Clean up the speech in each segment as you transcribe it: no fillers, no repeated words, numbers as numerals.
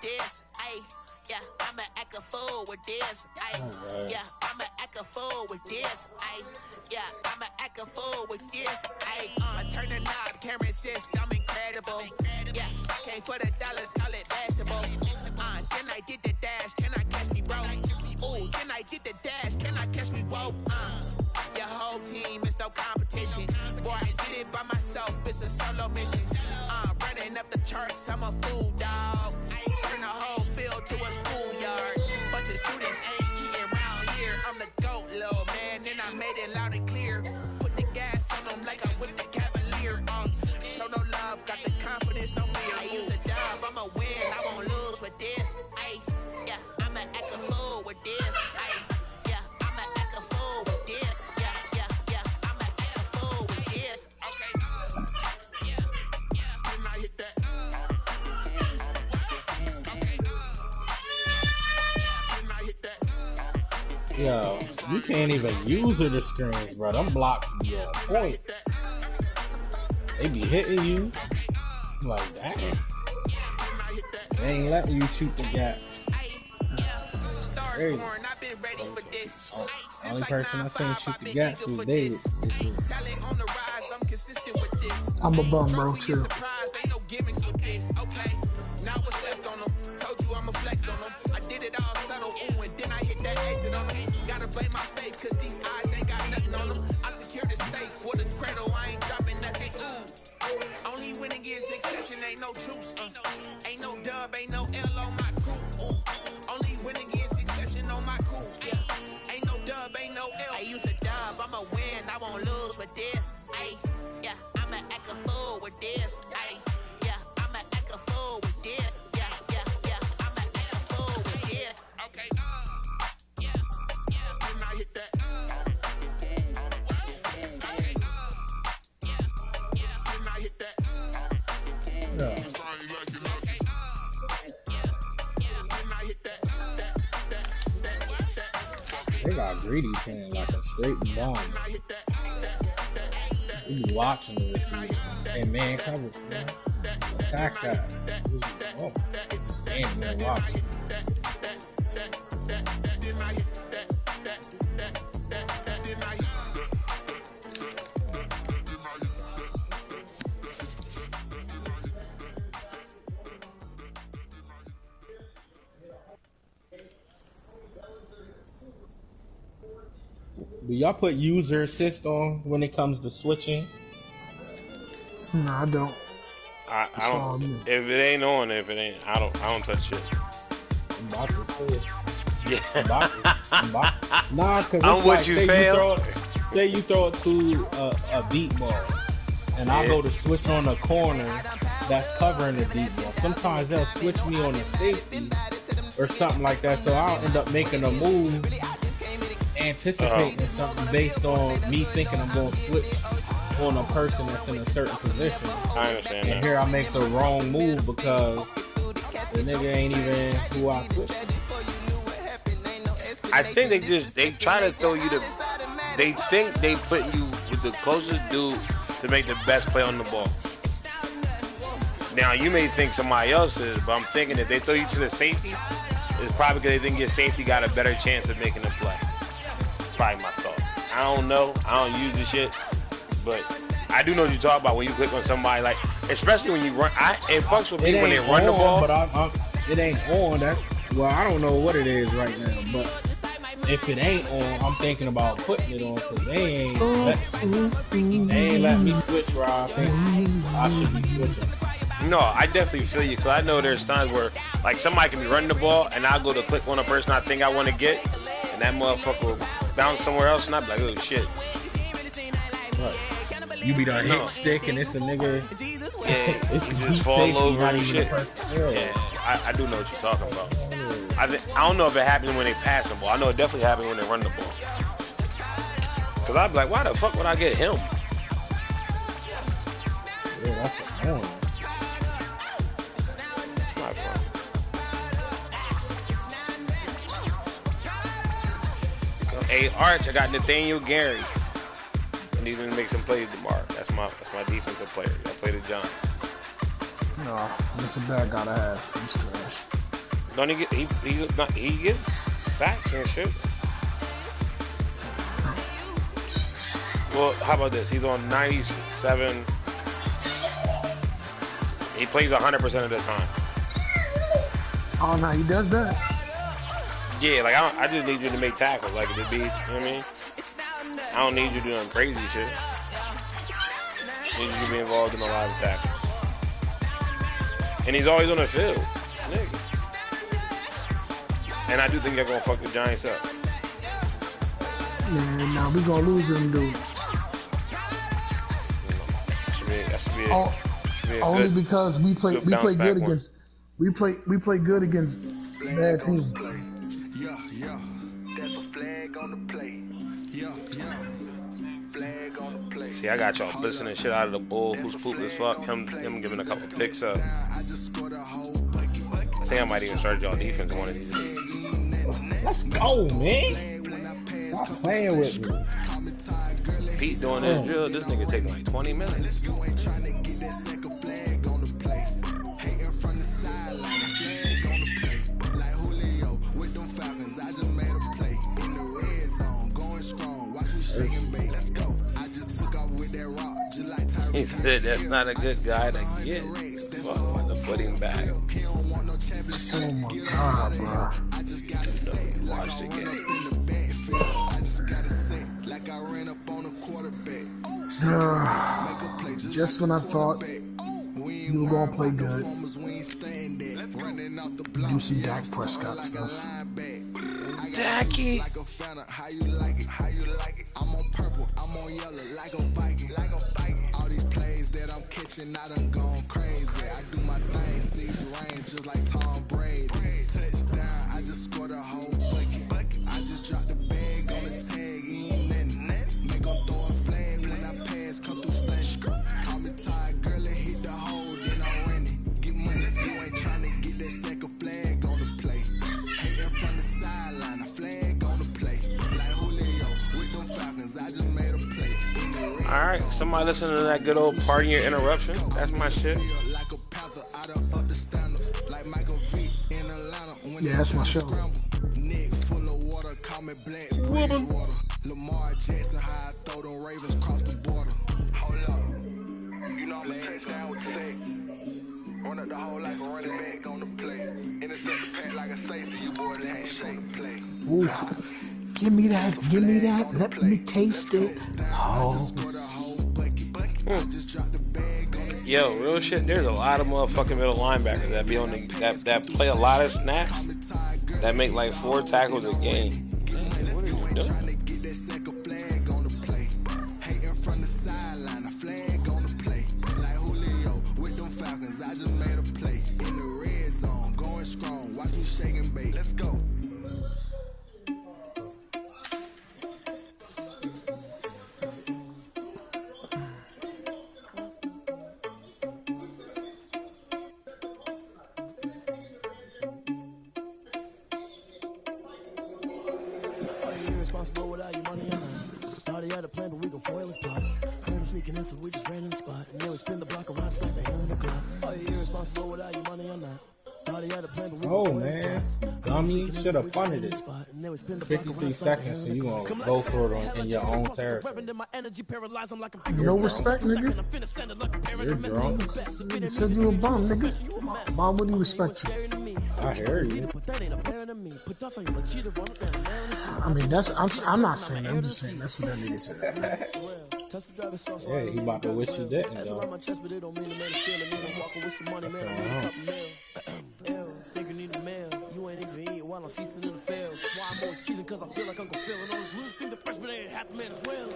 this, ayy, yeah, I'ma act a fool with this, ayy, yeah, I'ma act a fool with this, ayy, yeah, I'ma act a fool with this, ayy, I turn the knob, camera assist, I'm incredible, yeah, came for the dollars, call it vegetable, then I did the dash, can I catch me, bro, ooh, then I did the dash, can I catch me, whoa, your whole team is no competition, boy, I did it by myself, it's a solo mission, running up the charts, I'm a fool, dog. Turn the whole field to a schoolyard. But the students ain't eating around here. I'm the GOAT, little man, and I made it loud and clear. Put the gas on them like I'm with the Cavalier. Show no love, got the confidence, no fear. I use a dub, I'ma win, I won't lose with this. Ay, yeah, I'ma act a fool with this. Ay, yeah, I'ma act a fool with this. Yeah, yeah, yeah, I'ma act a fool with this. Okay, yeah, yeah, and I hit that. Yo, you can't even use the screens, bro. Them blocks be on point. They be hitting you. I'm like, dang. They ain't letting you shoot the gap. Hey. Only person I seen shoot the gap was David. I'm a bum, bro, too. Now what's left on them? Told you I'ma flex on them. I did it all subtle, ooh, and then I hit that exit on them. Gotta blame my faith, cause these odds ain't got nothing on them. I secured the safe for the cradle, I ain't dropping nothing, ooh. Only winning is exception, ain't no truce, ain't no dub, ain't no L on my crew, ooh. Only winning is exception on my crew, yeah. Ain't no dub, ain't no L. I use a dub, I'ma win, I won't lose with this, ayy. Yeah, I'ma act a fool with this, ayy. They got Greedy playing like a straight bomb. We be watching the receiver and man coverage, man. Attack that. Just stand there and watch. Do y'all put user assist on when it comes to switching? No, I don't. I don't. If it ain't on, I don't touch it. I'm about to say it. Yeah. Nah, cause I'm like, say you throw it to a beat ball, and I go to switch on a corner that's covering the beat ball. Sometimes they'll switch me on a safety or something like that, so I'll end up making a move, anticipating something based on me thinking I'm going to switch on a person that's in a certain position. I understand and that. Here I make the wrong move because the nigga ain't even who I switched to. I think they try to throw you they think they put you with the closest dude to make the best play on the ball. Now you may think somebody else is, but I'm thinking if they throw you to the safety, it's probably because they think your safety got a better chance of making a play. Probably my thought. I don't know. I don't use this shit, but I do know what you talk about when you click on somebody, like, especially when you run. It fucks with me when they run the ball. But it ain't on. Well, I don't know what it is right now, but if it ain't on, I'm thinking about putting it on because they ain't let me switch where I think I should be switching. No, I definitely feel you, because I know there's times where, like, somebody can be running the ball, and I'll go to click on a person I think I want to get, and that motherfucker will bounce somewhere else, and I'll be like, oh, shit. What? You be the hit stick, and it's a nigga. Yeah, it's you just fall over and shit. Yeah, I do know what you're talking about. I don't know if it happens when they pass the ball. I know it definitely happens when they run the ball. Because I'd be like, why the fuck would I get him? Yeah, that's annoying. It's not fun. So, hey, Arch, I got Nathaniel Gary. I need him to make some plays tomorrow. That's my defensive player. I play the Giants. No, that's a bad guy to have. He's trash. Don't he get he gets sacks and shit. Well, how about this? He's on 97. He plays 100% of the time. Oh no, he does that. Yeah, like I just need you to make tackles, like the beats. You know what I mean? I don't need you doing crazy shit. I need you to be involved in a lot of tackles. And he's always on the field, nigga. And I do think they're gonna fuck the Giants up. Yeah, no, we gonna lose them dudes. Only because we play good against we play good against bad teams. Yeah. That's a flag on the play. Yeah. Flag on the play. See, I got y'all listening shit out of the bull who's poop as fuck. Him giving a couple picks up. I think I might even start y'all defense one of these days. Let's go, man. Stop playing with me. Pete doing this drill, this nigga taking like 20 minutes. He said that's not a good guy to get. Fuck, to put him back. Oh my god, bro. Watch the game. Just when I thought you were gonna play good, you see Dak Prescott stuff. Dacky. I'm on purple, I'm on yellow, like a Viking. All these plays that I'm catching, I done gone crazy. I do my thing, see range just like Tom Brady. Touchdown, I just scored a whole bucket. I just dropped the bag on the tag, ain't nothing. Make them throw a flag when I pass, come through stunning. Call me tired, girl, and hit the hole, then I'm running. Get money, you ain't trying to get that second flag on the play. Hating from the sideline, a flag on the play. Like Julio, with them Falcons, I just made a play. Alright, somebody listen to that good old Pardon Your Interruption. That's my shit. Yeah, that's my show. Nick full of water, call me black water. Lamar Jackson, how I throw them Ravens across the border. Hold up. You know I'm a touchdown with sack. Run up the whole like a running back on the play. Intercept the pack like a safety, you boys ain't shake play. Ooh. Give me that. Let me taste it. Oh. Yo, real shit, there's a lot of motherfucking middle linebackers that be on the that play a lot of snaps that make like 4 tackles a game. Man, what are you doing? Let's go. Irresponsible without your money or not. Thought he had a plan, but we gon' foil his plot. Heard him sneaking in, so we just ran in the spot. And then we spin the block around just like the hell in the clock. Are you irresponsible without your money or not? Thought he had a plan, but we gon' foil his plot. Dummy, should have punted it. 53 seconds, so you gonna go for it in your own territory. No respect, nigga. You're drunk. Nigga said you a bum, nigga. Why would he respect you? I hear you. I mean, I'm not saying that. I'm just saying that's what that nigga said. Yeah, he about to wish he didn't, though. Think you need a mail. You ain't even eat while I'm feasting in the field. That's why I'm always cheesing, cause I feel like Uncle Phil. And all those losers think the freshman ain't half the man as well.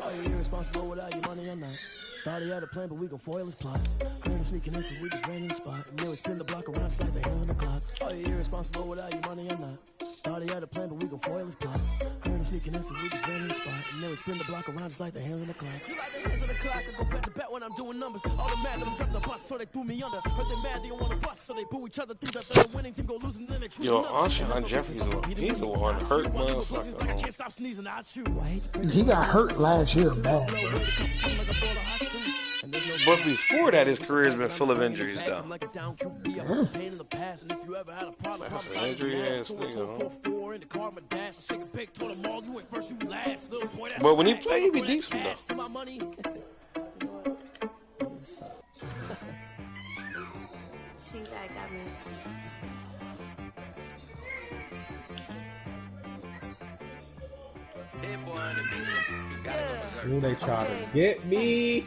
Are you irresponsible without your money or not? Thought he had a plan, but we gon' foil his plot. Heard him sneaking in, so we just ran in the spot. And then we spin the block around just like the hell in the clock. Are you irresponsible without your money or not? Thought he had a plan, but we gon' foil his plot. Heard him sneaking in, so we just ran in the spot. And then we spin the block around just like the hell in the clock. Just like the hands on the clock, I go back to back when I'm doing numbers. All the mad that I'm dropping the bus, so they threw me under. Heard they mad, they don't wanna bust, so they boo each other. Think that they're the winning team, go losing, then they choose Yo, another. Anshan Jeffries, he's the one hurt motherfucker. I can't stop sneezing, I chew. He got hurt last year bad, bro. But before that, his career has been full of injuries, though. But when he played, he be decent, though. Ooh, they try to get me.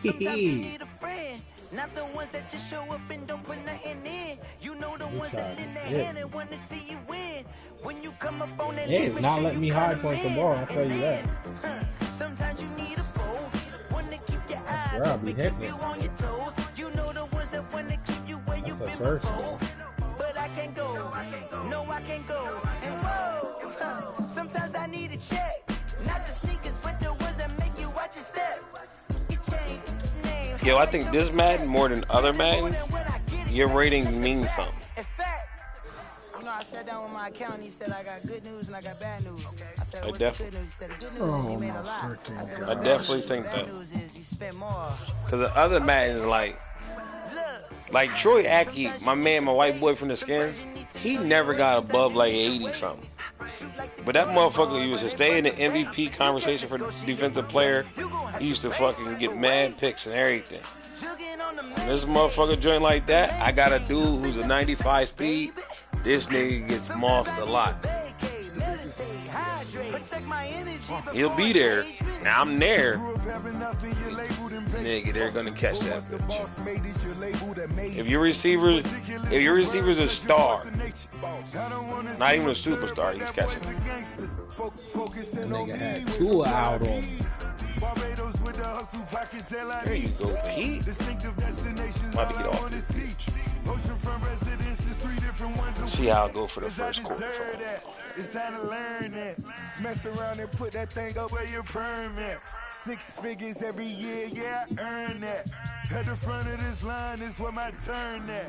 Not the ones that just show up and don't put nothing in. You know the ones that in the hand and want to see you win. When you come up on that, it's not letting me high point the ball. I'll tell you that. Sometimes you need a foe. One to keep your eyes I'll be hitting you on your toes. You know the ones that want to keep you where you've been first, before. But I can't go. No, I can't go. And whoa, sometimes I need a check. Not the sneakers, but the ones that make you watch your step. Yo, I think this Madden, more than other Maddens, your rating means something. You know, I sat down with my accountant, he said I got good news and I got bad news. I said, what's the good news? He said, the good news is you made a lot. I said, I definitely think that. Bad news is you spent more. Because the other Maddens, like Troy Aki, my man, my white boy from the Skins, he never got above like 80 something. But that motherfucker, he was to stay in the MVP conversation for defensive player. He used to fucking get mad picks and everything. When this motherfucker joint like that, I got a dude who's a 95 speed. This nigga gets mossed a lot. He'll be there. Now I'm there. Nigga, they're gonna catch that bitch. If your receiver's a star, not even a superstar, he's catching it. Nigga had 2 out on him. There you go, Pete. About to get off this beach. See how I go for the first quarter. It's time to learn that. Mess around and put that thing up where your permit. 6 figures every year, yeah, I earn that. At the front of this line is where my turn at.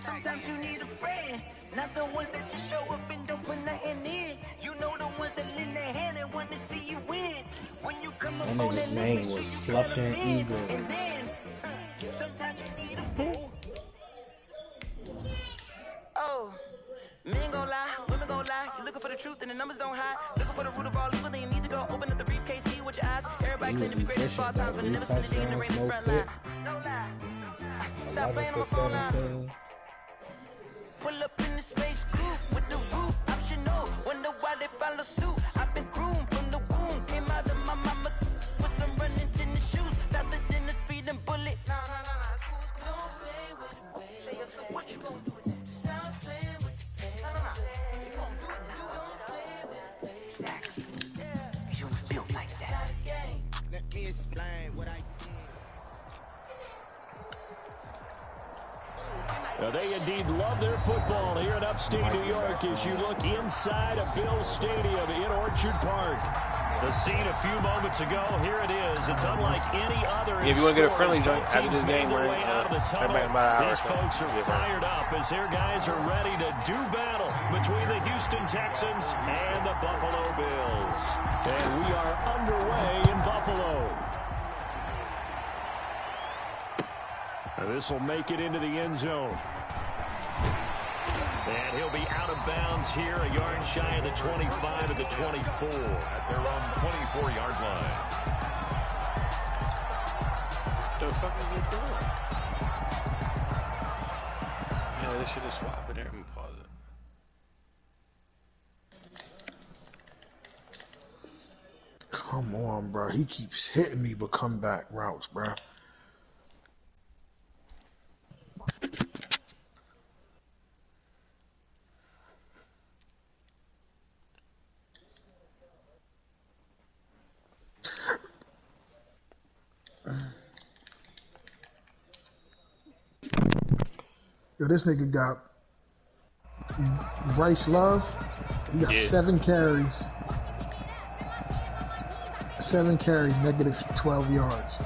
Sometimes you need a friend, not the ones that just show up and don't put nothing in. You know the ones that lend their hand and want to see you win. When you come up on that name was Flushing Eagle. And then, sometimes you need a fool. Oh. Men gon' lie, women gon' lie. You looking for the truth and the numbers don't hide. Looking for the root of all evil, then you need to go open up the briefcase, see with your eyes. Everybody claim to be great at all times, but never spend a day in the rain in front line. No lie. Stop playing on my phone line. Pull up in the space coupe with the roof optional. Wonder why they follow suit. I've been groomed from the womb. Came out of my mama with some running tennis shoes. Faster than the speeding bullet. Nah, it's cool. Don't play with it, baby. What you gon' do? Now they indeed love their football here in upstate New York as you look inside of Bills Stadium in Orchard Park. The scene a few moments ago, here it is. It's unlike any other. If you want to get a friendly joint after this game, out of the tunnel. These folks are fired up as their guys are ready to do battle between the Houston Texans and the Buffalo Bills. And we are underway in Buffalo. This will make it into the end zone. And he'll be out of bounds here, a yard shy of the 25 to the 24 at their own 24-yard line. What the fuck is it doing? Yeah, they should have swapped it there and pause it. Come on, bro. He keeps hitting me with comeback routes, bro. Yo, this nigga got Bryce Love. He got 7 carries. 7 carries, negative 12 yards.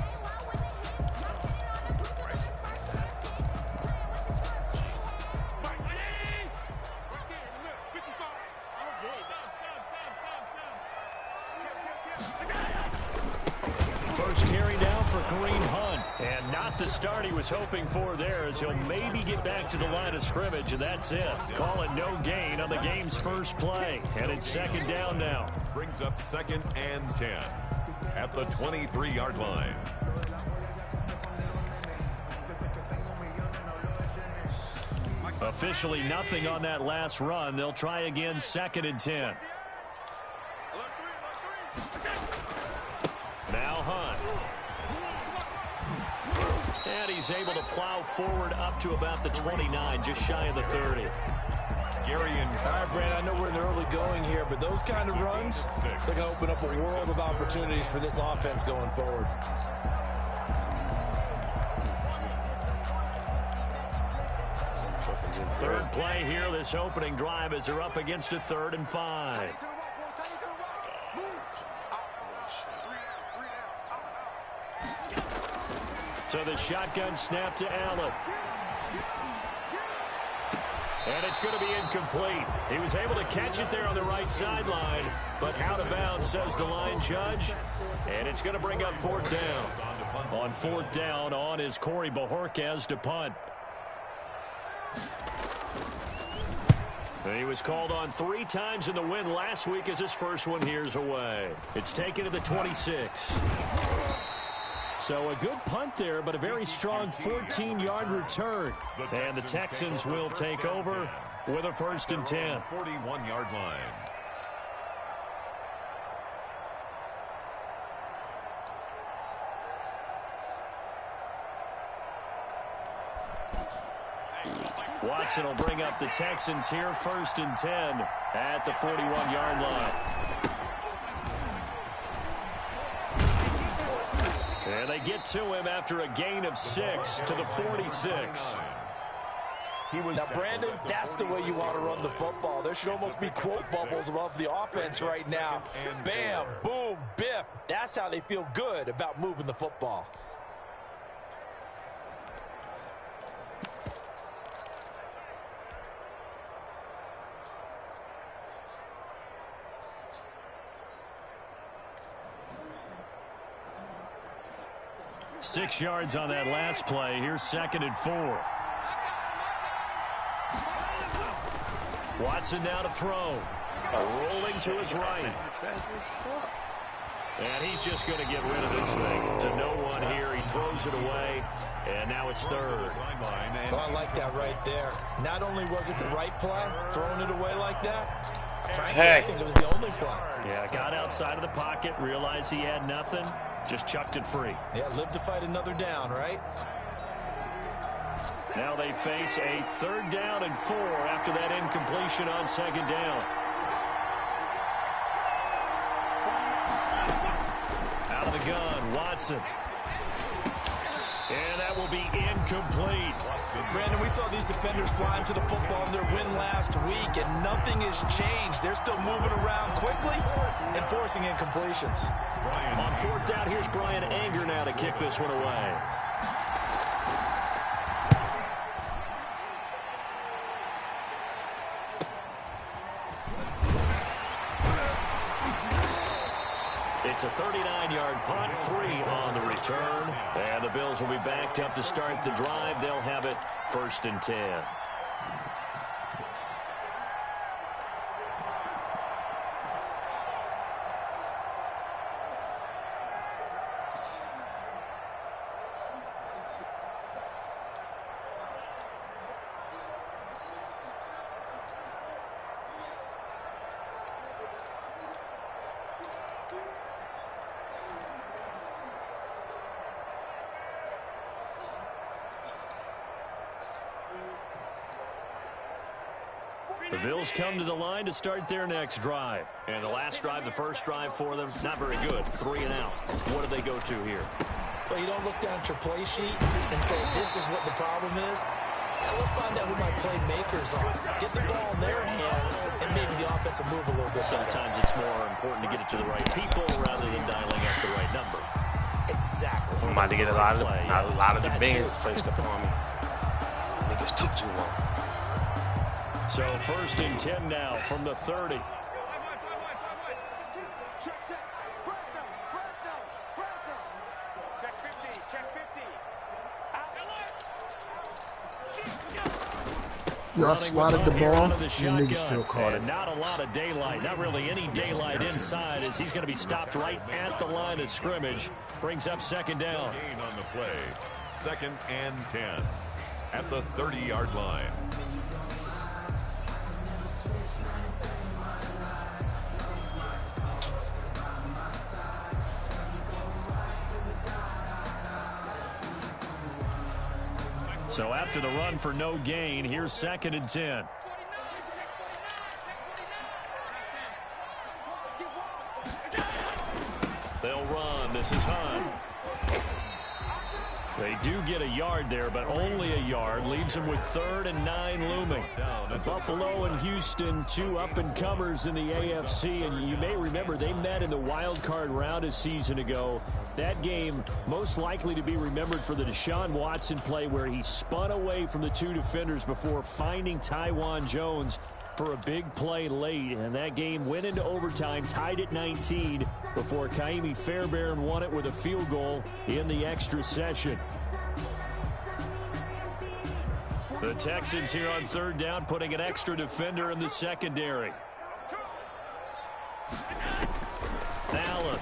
first carry down for Kareem Hunt. And not the start he was hoping for there, as he'll maybe get back to the line of scrimmage, and that's it. Call it no gain on the game's first play. And it's second down now. Brings up 2nd and 10 at the 23-yard line. Officially nothing on that last run. They'll try again, 2nd and 10. Now Hunt. And he's able to plow forward up to about the 29, just shy of the 30. Gary and all right, Brandon, I know we're in the early going here, but those kind of runs, they're going to open up a world of opportunities for this offense going forward. Third play here, this opening drive, as they're up against a 3rd and 5. So the shotgun snap to Allen. And it's going to be incomplete. He was able to catch it there on the right sideline, but out of bounds, says the line judge. And it's going to bring up 4th down. On 4th down, on is Corey Bojorquez to punt. He was called on 3 times in the win last week, as his first one here's away. It's taken to the 26. So a good punt there, but a very strong 14-yard return. And the Texans will take over with a 1st and 10. 41-yard line. Watson will bring up the Texans here, 1st and 10 at the 41-yard line. And they get to him after a gain of 6 to the 46. Now, Brandon, that's the way you want to run the football. There should almost be quote bubbles above the offense right now. Bam, boom, biff. That's how they feel good about moving the football. Six yards on that last play. Here's 2nd and 4. Watson now to throw. Rolling to his right. And he's just going to get rid of this thing. To no one here. He throws it away. And now it's 3rd. Well, I like that right there. Not only was it the right play, throwing it away like that, frankly, I think it was the only play. Yeah, got outside of the pocket, realized he had nothing, just chucked it free. Yeah, live to fight another down, right? Now they face a 3rd down and 4 after that incompletion on 2nd down. Out of the gun, Watson. And that will be incomplete. Brandon, we saw these defenders flying to the football in their win last week, and nothing has changed. They're still moving around quickly and forcing incompletions. On 4th down, here's Brian Anger now to kick this one away. It's a 39-yard punt, 3 on the return. And the Bills will be backed up to start the drive. They'll have it 1st and 10. The Bills come to the line to start their next drive. And the last drive, the first drive for them, not very good. 3 and out. What do they go to here? Well, you don't look down at your play sheet and say, this is what the problem is. Now let's find out who my playmakers are. Get the ball in their hands, and maybe the offense will move a little bit better. Sometimes it's more important to get it to the right people rather than dialing up the right number. Exactly. I'm about to get a lot of the bands placed upon me. Niggas took too long. So 1st and 10 now from the 30. I swatted the ball, and the nigga still caught it. Not a lot of daylight, not really any daylight inside, as he's going to be stopped right at the line of scrimmage. Brings up second down. Gain on the play. 2nd and 10 at the 30-yard line. So after the run for no gain, here's 2nd and 10. They'll run. This is Hunt. They do get a yard there, but only a yard. Leaves them with 3rd and 9 looming. Buffalo and Houston, 2 up-and-comers in the AFC. And you may remember they met in the wild card round a season ago. That game most likely to be remembered for the Deshaun Watson play where he spun away from the 2 defenders before finding Tywan Jones for a big play late. And that game went into overtime, tied at 19, before Kaimi Fairbairn won it with a field goal in the extra session. The Texans here on 3rd down, putting an extra defender in the secondary. Allen.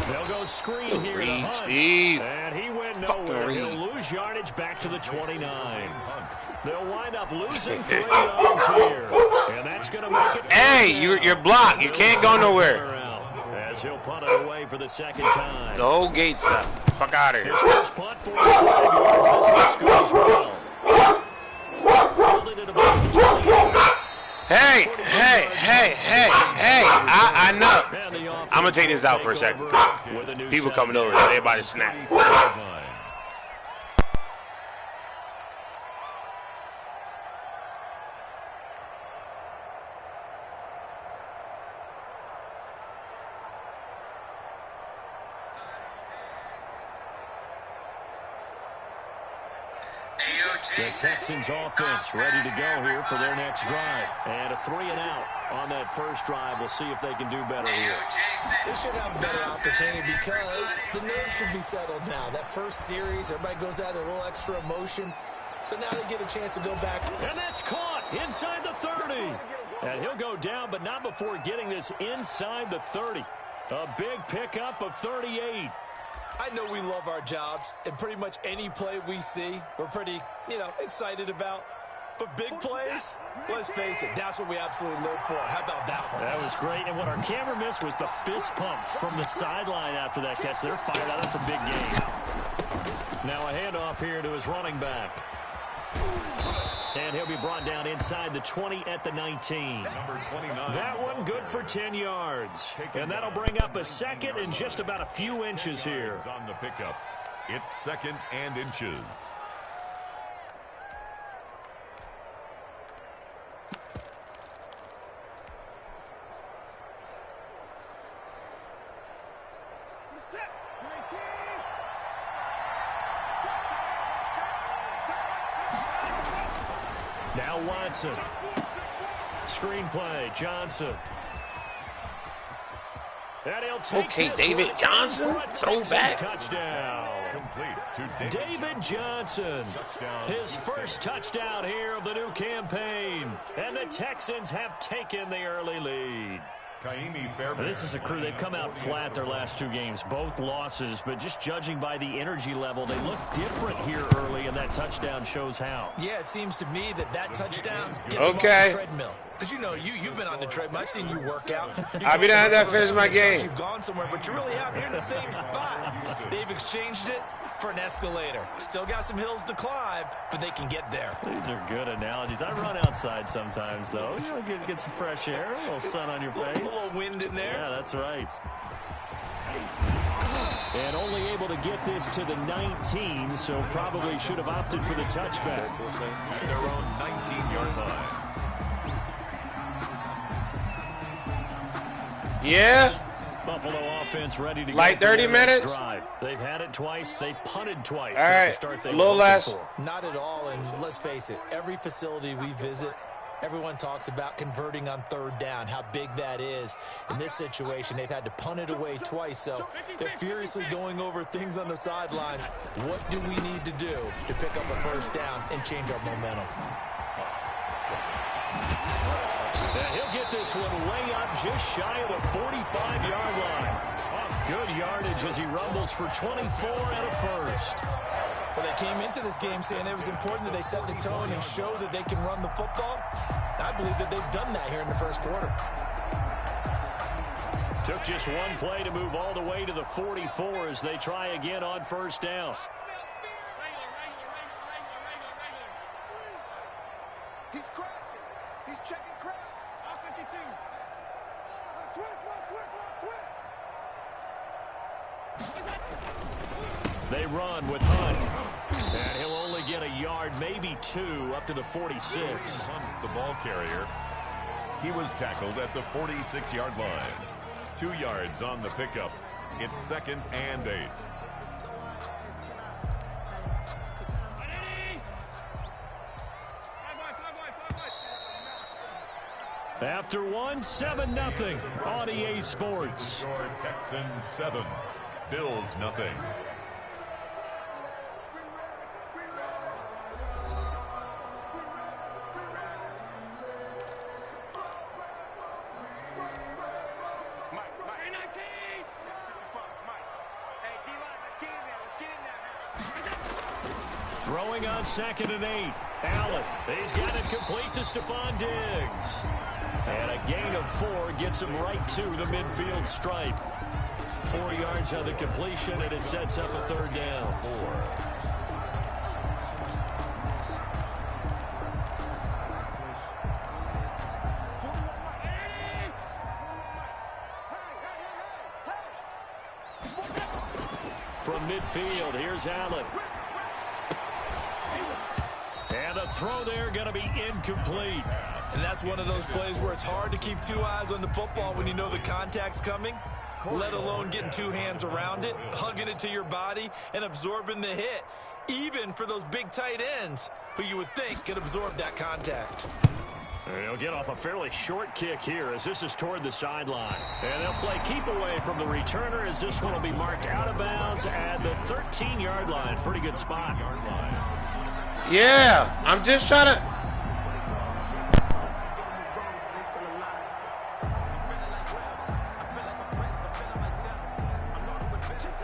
They'll go screen here to Hunt. Steve. And he went nowhere. He'll lose yardage back to the 29. They'll wind up losing 3 yards here. And that's going to make it. Hey, you're blocked. You can't go nowhere. As he'll punt it away for the 2nd time. The whole gate stuff. Fuck out of here. His first punt, 45 yards. This one's good as well. Fielded at about the 28. Hey, I know. I'm going to take this out for a second. People coming over. Everybody snap. The Texans offense ready to go here for their next drive. And a 3 and out on that first drive. We'll see if they can do better here. They should have a better opportunity because the nerves should be settled now. That first series, everybody goes out a little extra emotion. So now they get a chance to go back. And that's caught inside the 30. And he'll go down, but not before getting this inside the 30. A big pickup of 38. I know we love our jobs, and pretty much any play we see, we're pretty, excited about. But big plays, let's face it, that's what we absolutely live for. How about that one? That was great, and what our camera missed was the fist pump from the sideline after that catch. They're fired out. That's a big game. Now a handoff here to his running back. And he'll be brought down inside the 20 at the 19. Number 29. That one good for 10 yards. And that'll bring up a 2nd and just about a few inches here. On the pickup. It's 2nd and inches. Now Watson. Screenplay, Johnson. And he'll take okay, David Johnson, throwback. Touchdown. Complete to David Johnson. His first touchdown here of the new campaign. And the Texans have taken the early lead. This is a crew, they've come out flat their last 2 games, both losses, but just judging by the energy level, they look different here early, and that touchdown shows how. Yeah, it seems to me that touchdown gets them off the treadmill. Because you've been on the treadmill. I've seen you work out. I'll be down to finish my game. You've gone somewhere, but you're really out here in the same spot. They've exchanged it for an escalator. Still got some hills to climb, but they can get there. These are good analogies. I run outside sometimes, though. Get some fresh air, a little sun on your face. A little wind in there. Yeah, that's right. And only able to get this to the 19, so probably should have opted for the touchback. Their own 19-yard line. Yeah. Buffalo offense ready to like go 30 minutes. Drive. They've had it twice. They've punted twice. All right, start a little less. Not at all, and let's face it, every facility we visit, Everyone talks about converting on third down, how big that is. In this situation, they've had to punt it away twice, so they're furiously going over things on the sidelines. What do we need to do to pick up a first down and change our momentum? And he'll get this one way up just shy of the 45-yard line. Good yardage as he rumbles for 24 and a first. Well, they came into this game saying it was important that they set the tone and show that they can run the football. I believe that they've done that here in the first quarter. Took just one play to move all the way to the 44 as they try again on first down. He's crashing. He's checking crowd. 52. They run with Hunt. And he'll only get a yard, maybe two, up to the 46. Hunt, the ball carrier. He was tackled at the 46-yard line. 2 yards on the pickup. It's 2nd and 8. After one, 7-0 on EA Sports. Texans 7, Bills 0. Throwing on 2nd and 8. Allen, he's got it complete to Stephon Diggs. And a gain of 4 gets him right to the midfield stripe. 4 yards on the completion, and it sets up a third down. 4. From midfield, here's Allen. And the throw there going to be incomplete. And that's one of those plays where it's hard to keep 2 eyes on the football when you know the contact's coming, let alone getting 2 hands around it, hugging it to your body, and absorbing the hit, even for those big tight ends who you would think could absorb that contact. He'll get off a fairly short kick here as this is toward the sideline. And they'll play keep away from the returner as this one will be marked out of bounds at the 13-yard line. Pretty good spot. Yeah, I'm just trying to...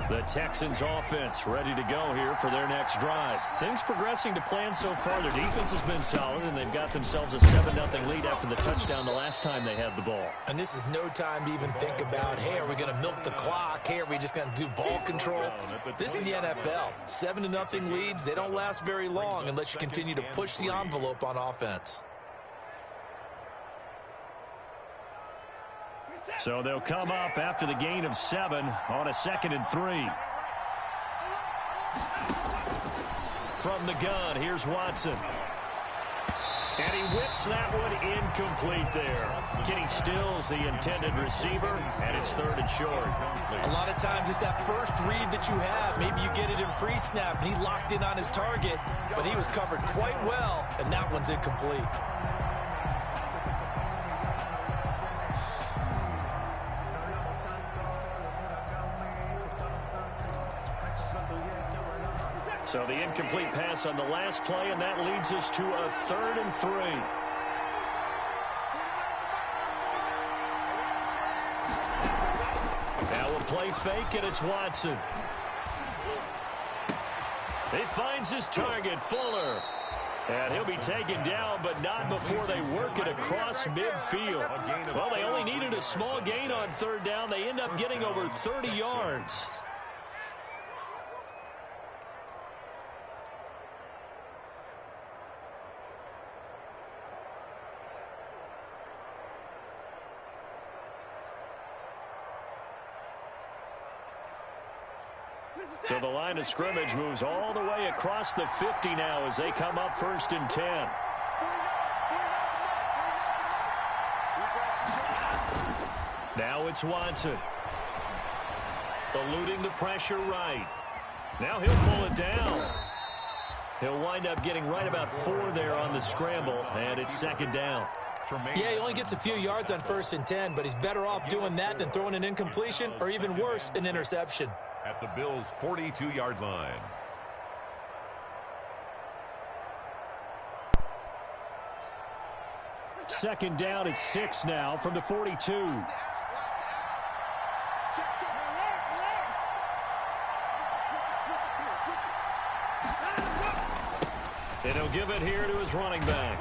The Texans offense ready to go here for their next drive. Things progressing to plan so far. Their defense has been solid, and they've got themselves a 7-0 lead after the touchdown the last time they had the ball. And this is no time to even think about, hey, are we going to milk the clock? Hey, are we just going to do ball control? This is the NFL. 7-0 leads, they don't last very long unless you continue to push the envelope on offense. So they'll come up after the gain of 7 on a 2nd and 3. From the gun, here's Watson. And he whips that one incomplete there. Kenny Stills, the intended receiver, and it's 3rd and short. A lot of times it's that first read that you have. Maybe you get it in pre-snap, and he locked in on his target, but he was covered quite well, and that one's incomplete. So the incomplete pass on the last play, and that leads us to a 3rd and 3. Now we'll play fake, and it's Watson. He finds his target, Fuller. And he'll be taken down, but not before they work it across midfield. Well, they only needed a small gain on 3rd down. They end up getting over 30 yards. So the line of scrimmage moves all the way across the 50 now as they come up 1st and 10. Now it's Watson. Eluding the pressure right. Now he'll pull it down. He'll wind up getting right about 4 there on the scramble, and it's second down. Yeah, he only gets a few yards on 1st and 10, but he's better off doing that than throwing an incompletion or even worse, an interception. At the Bills' 42-yard line. Second down at 6 now from the 42. And he'll give it here to his running back.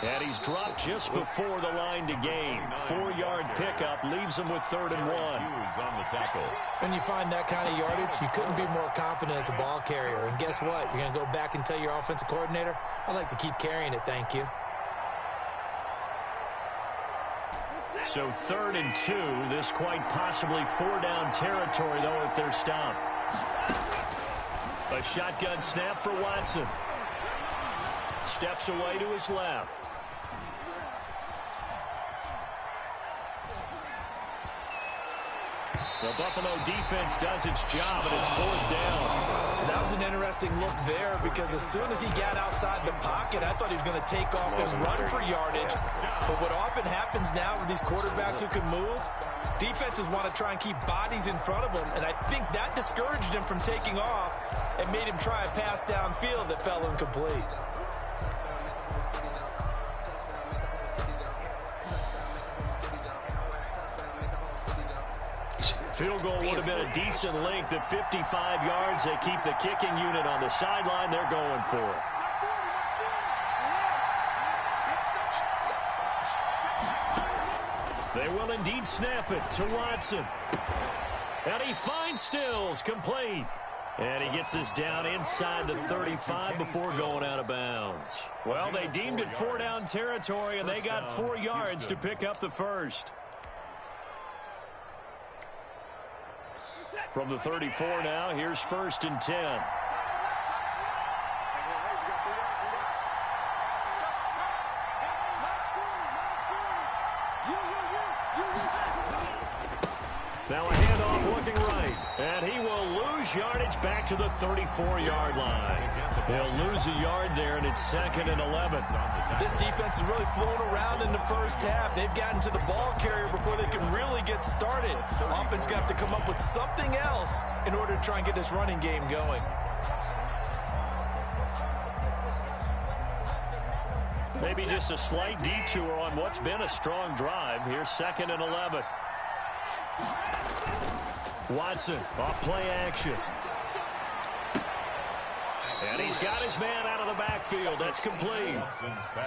And he's dropped just before the line to gain. 4-yard pickup leaves him with 3rd and 1. On the tackle. When you find that kind of yardage, you couldn't be more confident as a ball carrier. And guess what? You're going to go back and tell your offensive coordinator, I'd like to keep carrying it, thank you. So 3rd and 2. This quite possibly 4-down territory, though, if they're stopped. A shotgun snap for Watson. Steps away to his left. The Buffalo defense does its job, and it's 4th down. That was an interesting look there because as soon as he got outside the pocket, I thought he was going to take off and run for yardage. But what often happens now with these quarterbacks who can move, defenses want to try and keep bodies in front of them, and I think that discouraged him from taking off and made him try a pass downfield that fell incomplete. Field goal would have been a decent length at 55 yards. They keep the kicking unit on the sideline. They're going for it. They will indeed snap it to Watson. And he finds Stills, complete. And he gets this down inside the 35 before going out of bounds. Well, they deemed it 4-down territory, and they got 4 yards to pick up the first. From the 34 now, here's 1st and 10. Now a handoff looking right. And he will lose yardage back to the 34-yard line. He'll lose a yard there, and it's 2nd and 11. This defense is really flown around in the first half. They've gotten to the ball carrier before they can really get started. Offense going to have to come up with something else in order to try and get this running game going. Maybe just a slight detour on what's been a strong drive. Here's 2nd and 11. Watson off play action. And he's got his man out of the backfield. That's complete.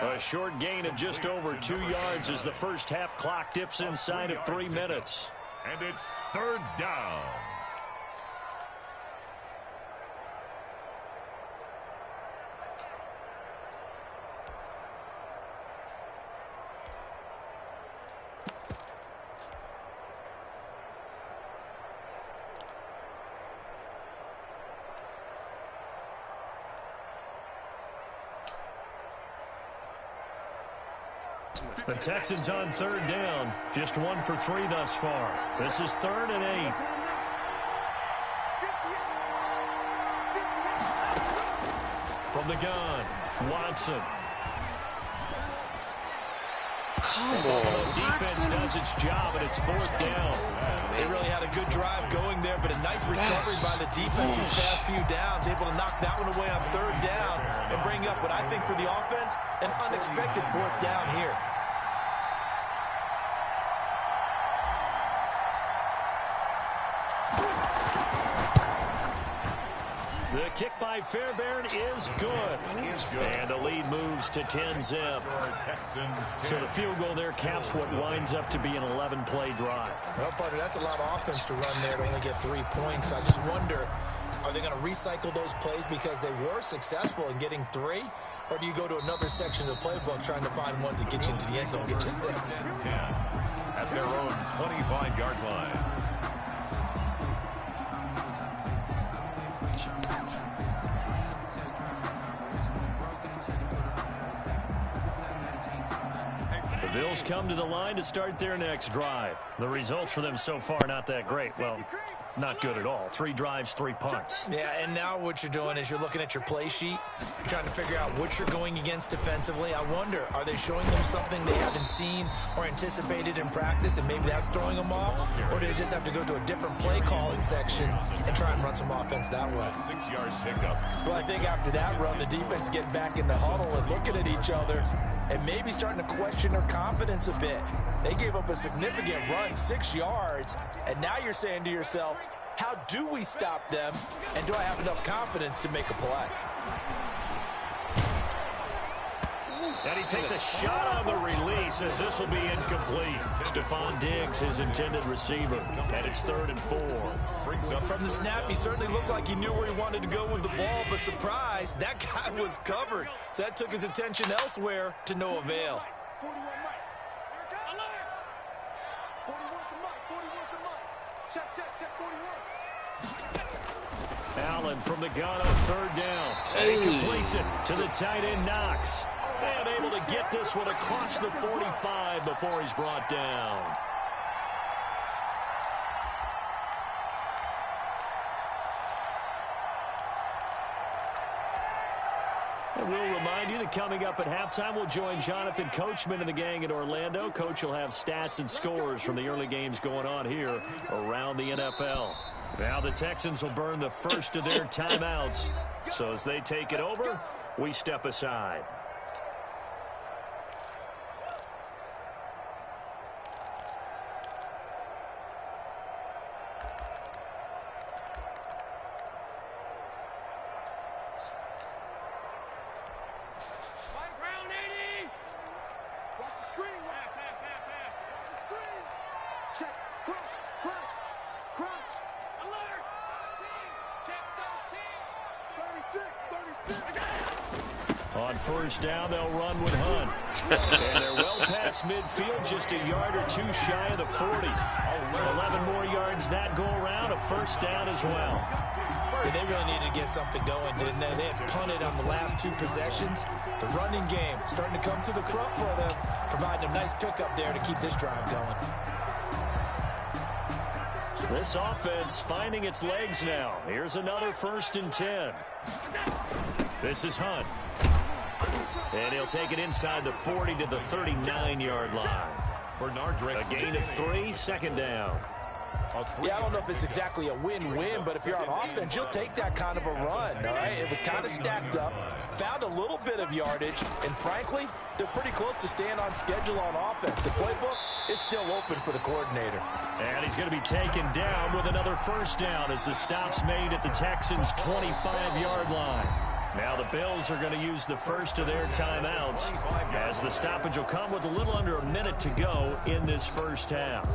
A short gain of just over 2 yards as the first half clock dips inside of 3 minutes. And it's 3rd down. The Texans on 3rd down. Just 1 for 3 thus far. This is 3rd and 8. From the gun, Watson. Come The on, defense does its job, and it's 4th down. They really had a good drive going there, but a nice recovery by the defense these past few downs, able to knock that one away on 3rd down and bring up what I think for the offense, an unexpected 4th down here. The kick by Fairbairn is good. And the lead moves to 10-zip. So the field goal there caps what winds up to be an 11-play drive. Well, partner, that's a lot of offense to run there to only get 3 points. I just wonder, are they going to recycle those plays because they were successful in getting 3? Or do you go to another section of the playbook trying to find ones that get you into the end zone, get you 6? At their own 25-yard line. The Bills come to the line to start their next drive. The results for them so far not that great. Well, Not good at all. 3 drives, 3 punts. Yeah, and now what you're doing is you're looking at your play sheet, trying to figure out what you're going against defensively. I wonder, are they showing them something they haven't seen or anticipated in practice, and maybe that's throwing them off? Or do they just have to go to a different play calling section and try and run some offense that way? 6-yard pickup. Well, I think after that run, the defense is getting back in the huddle and looking at each other and maybe starting to question their confidence a bit. They gave up a significant run, 6 yards, and now you're saying to yourself, how do we stop them, and do I have enough confidence to make a play? And he takes a shot on the release as this will be incomplete. Stephon Diggs, his intended receiver, and it's 3rd and 4. From the snap, he certainly looked like he knew where he wanted to go with the ball, but surprise, that guy was covered. So that took his attention elsewhere to no avail. Allen from the gun on 3rd down. And he completes it to the tight end, Knox. And able to get this one across the 45 before he's brought down. And we'll remind you that coming up at halftime, we'll join Jonathan Coachman and the gang in Orlando. Coach will have stats and scores from the early games going on here around the NFL. Now the Texans will burn the first of their timeouts. So as they take it over, we step aside. On 1st down, they'll run with Hunt. And they're well past midfield, just a yard or 2 shy of the 40. 11 more yards that go around, a 1st down as well. They really needed to get something going, didn't they? They had punted on the last 2 possessions. The running game starting to come to the front for them, providing a nice pickup there to keep this drive going. This offense finding its legs now. Here's another 1st and 10. This is Hunt. And he'll take it inside the 40 to the 39-yard line. A gain of 3, 2nd down. Yeah, I don't know if it's exactly a win-win, but if you're on offense, you'll take that kind of a run, all right? It was kind of stacked up, found a little bit of yardage, and frankly, they're pretty close to staying on schedule on offense. The playbook is still open for the coordinator. And he's going to be taken down with another 1st down as the stop's made at the Texans' 25-yard line. Now the Bills are going to use the first of their timeouts as the stoppage will come with a little under a minute to go in this 1st half.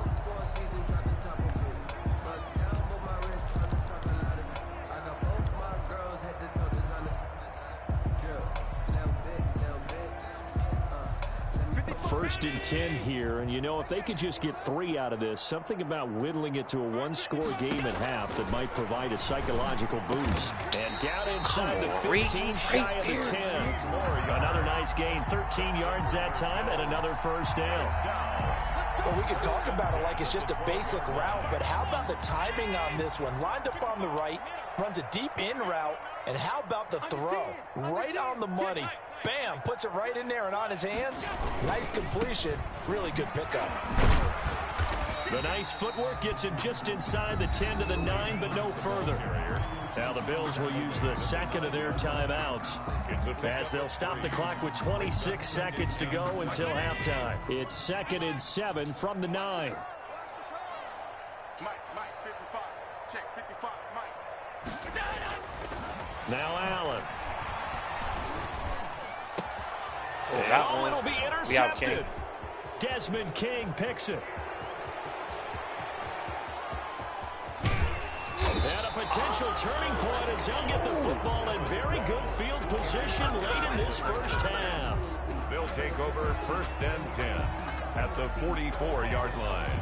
First and 10 here, and you know, if they could just get 3 out of this, something about whittling it to a 1-score game at half that might provide a psychological boost. And down inside the 15, shy of the 10. Another nice gain, 13 yards that time, and another 1st down. Well, we could talk about it like it's just a basic route, but how about the timing on this one? Lined up on the right, runs a deep in route, and how about the throw? Right on the money. Bam, puts it right in there and on his hands. Nice completion, really good pickup. The nice footwork gets him just inside the 10 to the 9, but no further. Now the Bills will use the 2nd of their timeouts as they'll stop the clock with 26 seconds to go until halftime. It's 2nd and 7 from the 9. Now Allen. Oh, it'll be intercepted. Desmond King picks it. And a potential turning point as they'll get the football in very good field position late in this 1st half. They'll take over 1st and 10 at the 44-yard line.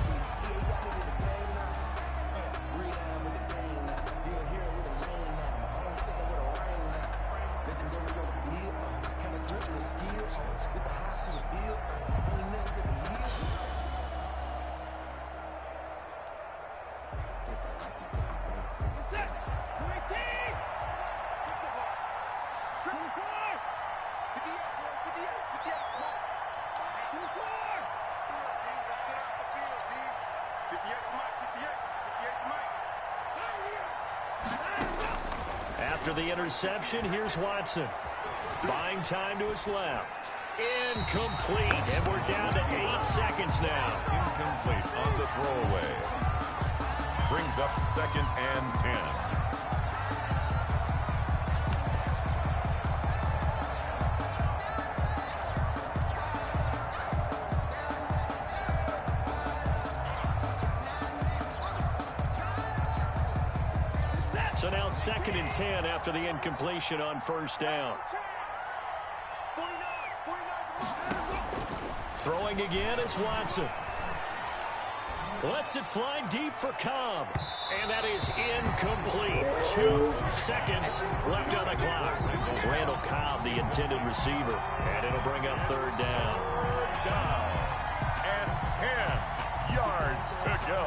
After the interception, here's Watson. Buying time to his left. Incomplete, and we're down to 8 seconds now. Incomplete on the throwaway. Brings up 2nd and 10. So now 2nd and 10 after the incompletion on 1st down. Throwing again is Watson. Lets it fly deep for Cobb. And that is incomplete. 2 seconds left on the clock. Randall Cobb, the intended receiver. And it'll bring up 3rd down. 3rd down. And 10 yards to go.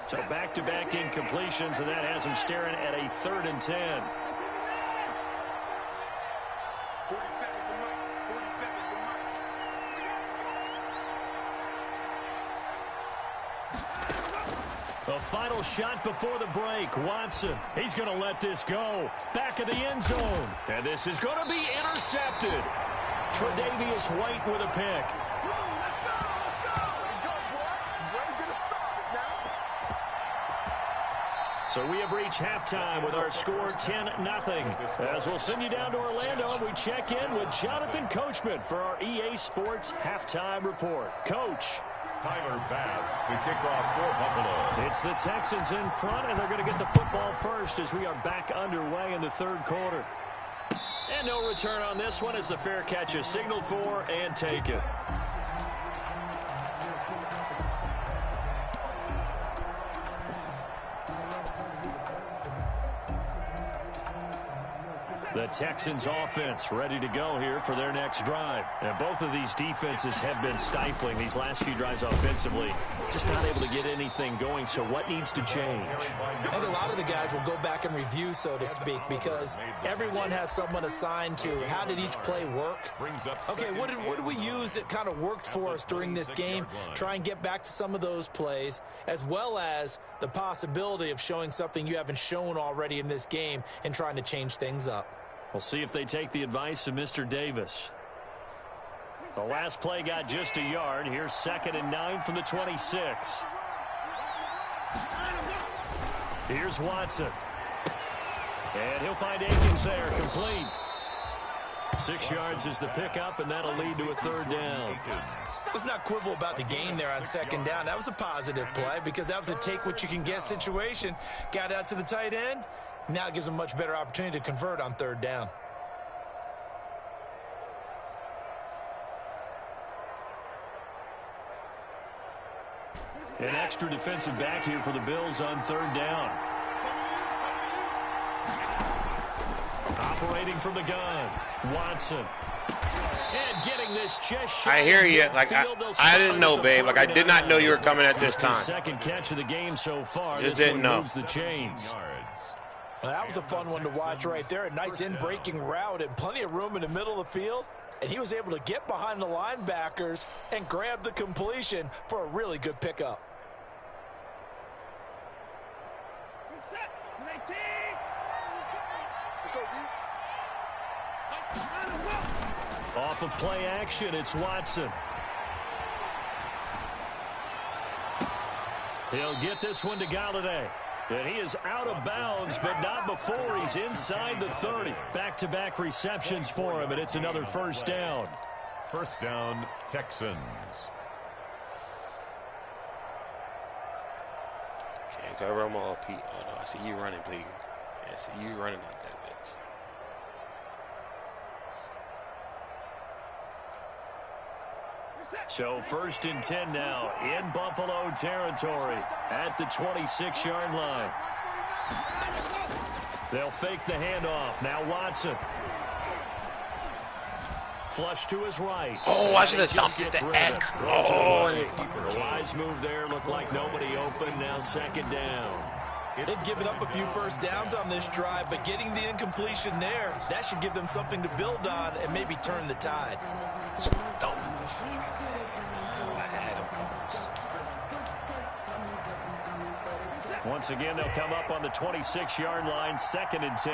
So back-to-back incompletions, and that has him staring at a 3rd and 10. The final shot before the break. Watson, he's going to let this go. Back of the end zone. And this is going to be intercepted. Tre'Davious White with a pick. So we have reached halftime with our score 10-0. As we'll send you down to Orlando, and we check in with Jonathan Coachman for our EA Sports Halftime Report. Coach. Tyler Bass to kick off for Buffalo. It's the Texans in front, and they're going to get the football first as we are back underway in the 3rd quarter. And no return on this one as the fair catch is signaled for and taken. The Texans offense ready to go here for their next drive. And both of these defenses have been stifling these last few drives offensively. Just not able to get anything going, so what needs to change? I think a lot of the guys will go back and review, so to speak, because everyone has someone assigned to how did each play work. Okay, what did we use that kind of worked for us during this game? Try and get back to some of those plays, as well as the possibility of showing something you haven't shown already in this game and trying to change things up. We'll see if they take the advice of Mr. Davis. The last play got just a yard. Here's 2nd and 9 from the 26. Here's Watson. And he'll find Akins there, complete. 6 yards is the pickup, and that'll lead to a 3rd down. Let's not quibble about the gain there on 2nd down. That was a positive play because that was a take-what-you-can-get situation. Got out to the tight end. Now it gives them a much better opportunity to convert on 3rd down. An extra defensive back here for the Bills on 3rd down. Operating from the gun, Watson. And getting this chest shot. I hear you. Like I didn't know, babe. Like I did not know you were coming at this time. 2nd catch of the game so far. Just this didn't one know. Moves the chains. Well, that was a fun one to watch right there. A nice in-breaking route and plenty of room in the middle of the field. And he was able to get behind the linebackers and grab the completion for a really good pickup. Off of play action, it's Watson. He'll get this one to Galladay. And he is out of bounds, but not before he's inside the 30. Back-to-back receptions for him, and it's another 1st down. 1st down, Texans. Can't cover them all, Pete. Oh, no, I see you running, please. I see you running like that, bitch. So 1st and 10 now in Buffalo territory at the 26-yard line. They'll fake the handoff. Now Watson. Flush to his right. Oh, I should have dumped it to X. Oh, the wise move there. Looked like nobody open. Now second down. They've given up a few first downs on this drive, but getting the incompletion there, that should give them something to build on and maybe turn the tide. Once again, they'll come up on the 26-yard line, 2nd and 10.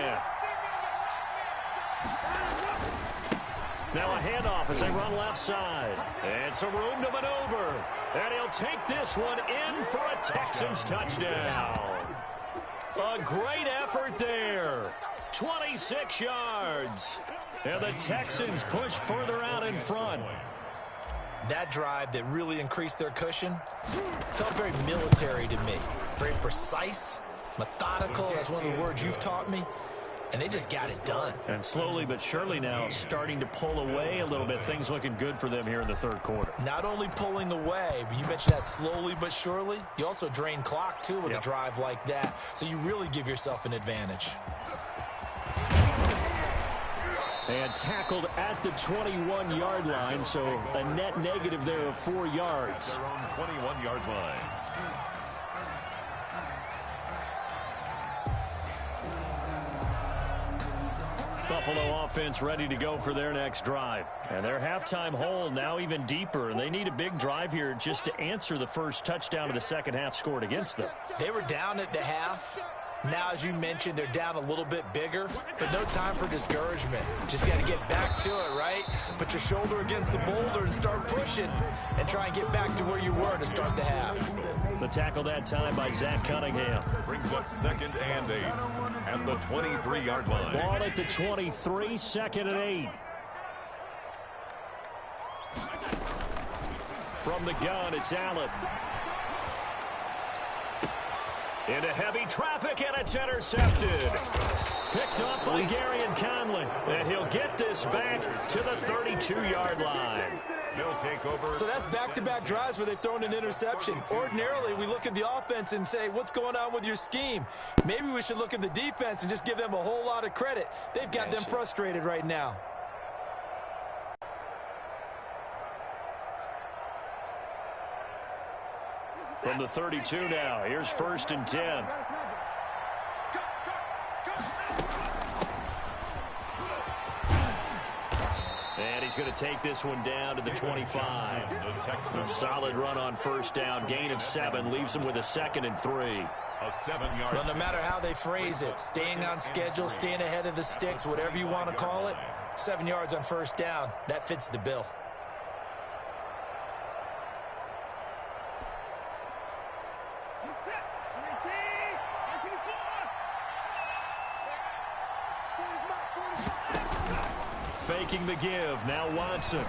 Now a handoff as they run left side. And some room to maneuver. And he'll take this one in for a Texans touchdown. A great effort there. 26 yards. And the Texans push further out in front. That drive that really increased their cushion felt very military to me. Very precise, methodical. That's one of the words you've taught me. And they just got it done. And slowly but surely now starting to pull away a little bit. Things looking good for them here in the third quarter. Not only pulling away, but you mentioned that slowly but surely. You also drain clock, too, with a drive like that. So you really give yourself an advantage. And tackled at the 21-yard line, so a net negative there of 4 yards. Their own 21-yard line. Buffalo offense ready to go for their next drive. And their halftime hole now even deeper. They need a big drive here just to answer the first touchdown of the second half scored against them. They were down at the half. Now, as you mentioned, they're down a little bit bigger, but no time for discouragement. Just got to get back to it, right? Put your shoulder against the boulder and start pushing and try and get back to where you were to start the half. The tackle that time by Zach Cunningham. Brings up 2nd and 8 at the 23-yard line. Ball at the 23, 2nd and 8. From the gun, it's Allen. Into heavy traffic, and it's intercepted. Picked up by Garyon Conley. And he'll get this back to the 32-yard line. He'll take over. So that's back-to-back drives where they've thrown an interception. Ordinarily, we look at the offense and say, what's going on with your scheme? Maybe we should look at the defense and just give them a whole lot of credit. They've got them frustrated right now. From the 32 now, here's 1st and 10. And he's going to take this one down to the 25. A solid run on first down. Gain of 7 leaves him with a 2nd and 3. A 7-yard. Well, no matter how they phrase it, staying on schedule, staying ahead of the sticks, whatever you want to call it, 7 yards on first down, that fits the bill. Faking the give. Now Watson.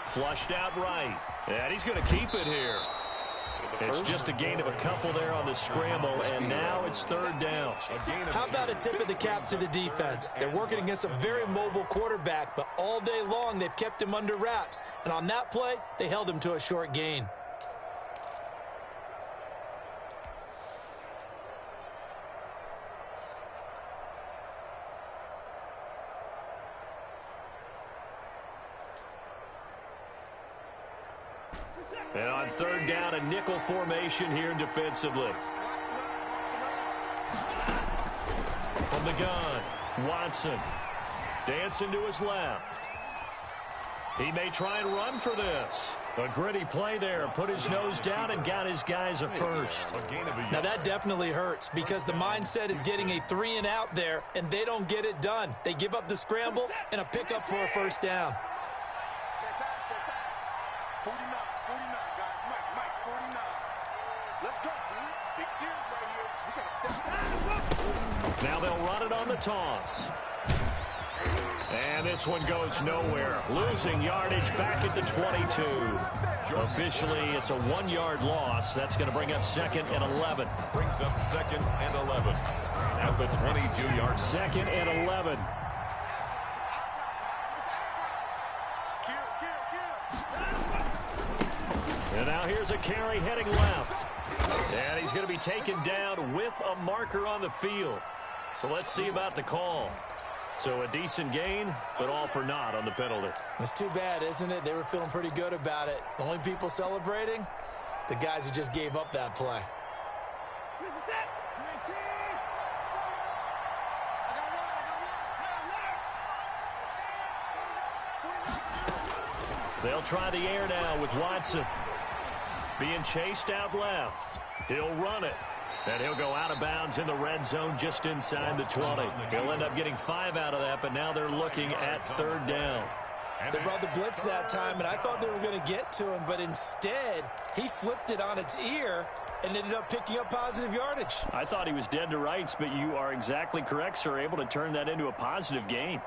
Flushed out right. And he's going to keep it here. It's just a gain of a couple there on the scramble, and now it's 3rd down. How about a tip of the cap to the defense? They're working against a very mobile quarterback, but all day long they've kept him under wraps. And on that play, they held him to a short gain. And on 3rd down, a nickel formation here defensively. From the gun, Watson. Dancing to his left. He may try and run for this. A gritty play there. Put his nose down and got his guys a first. Now that definitely hurts because the mindset is getting a 3-and-out there, and they don't get it done. They give up the scramble and a pickup for a first down. Now they'll run it on the toss. And this one goes nowhere. Losing yardage back at the 22. Officially, it's a 1-yard loss. That's going to bring up 2nd and 11. Brings up 2nd and 11 at the 22-yard. 2nd and 11. And now here's a carry heading left. And he's going to be taken down with a marker on the field. So let's see about the call. So a decent gain, but all for naught on the penalty. It's too bad, isn't it? They were feeling pretty good about it. The only people celebrating, the guys who just gave up that play. They'll try the air now with Watson. Being chased out left. He'll run it. And he'll go out of bounds in the red zone just inside the 20. He'll end up getting 5 out of that, but now they're looking at 3rd down. They brought the blitz that time, and I thought they were going to get to him, but instead, he flipped it on its ear and ended up picking up positive yardage. I thought he was dead to rights, but you are exactly correct, sir, able to turn that into a positive gain.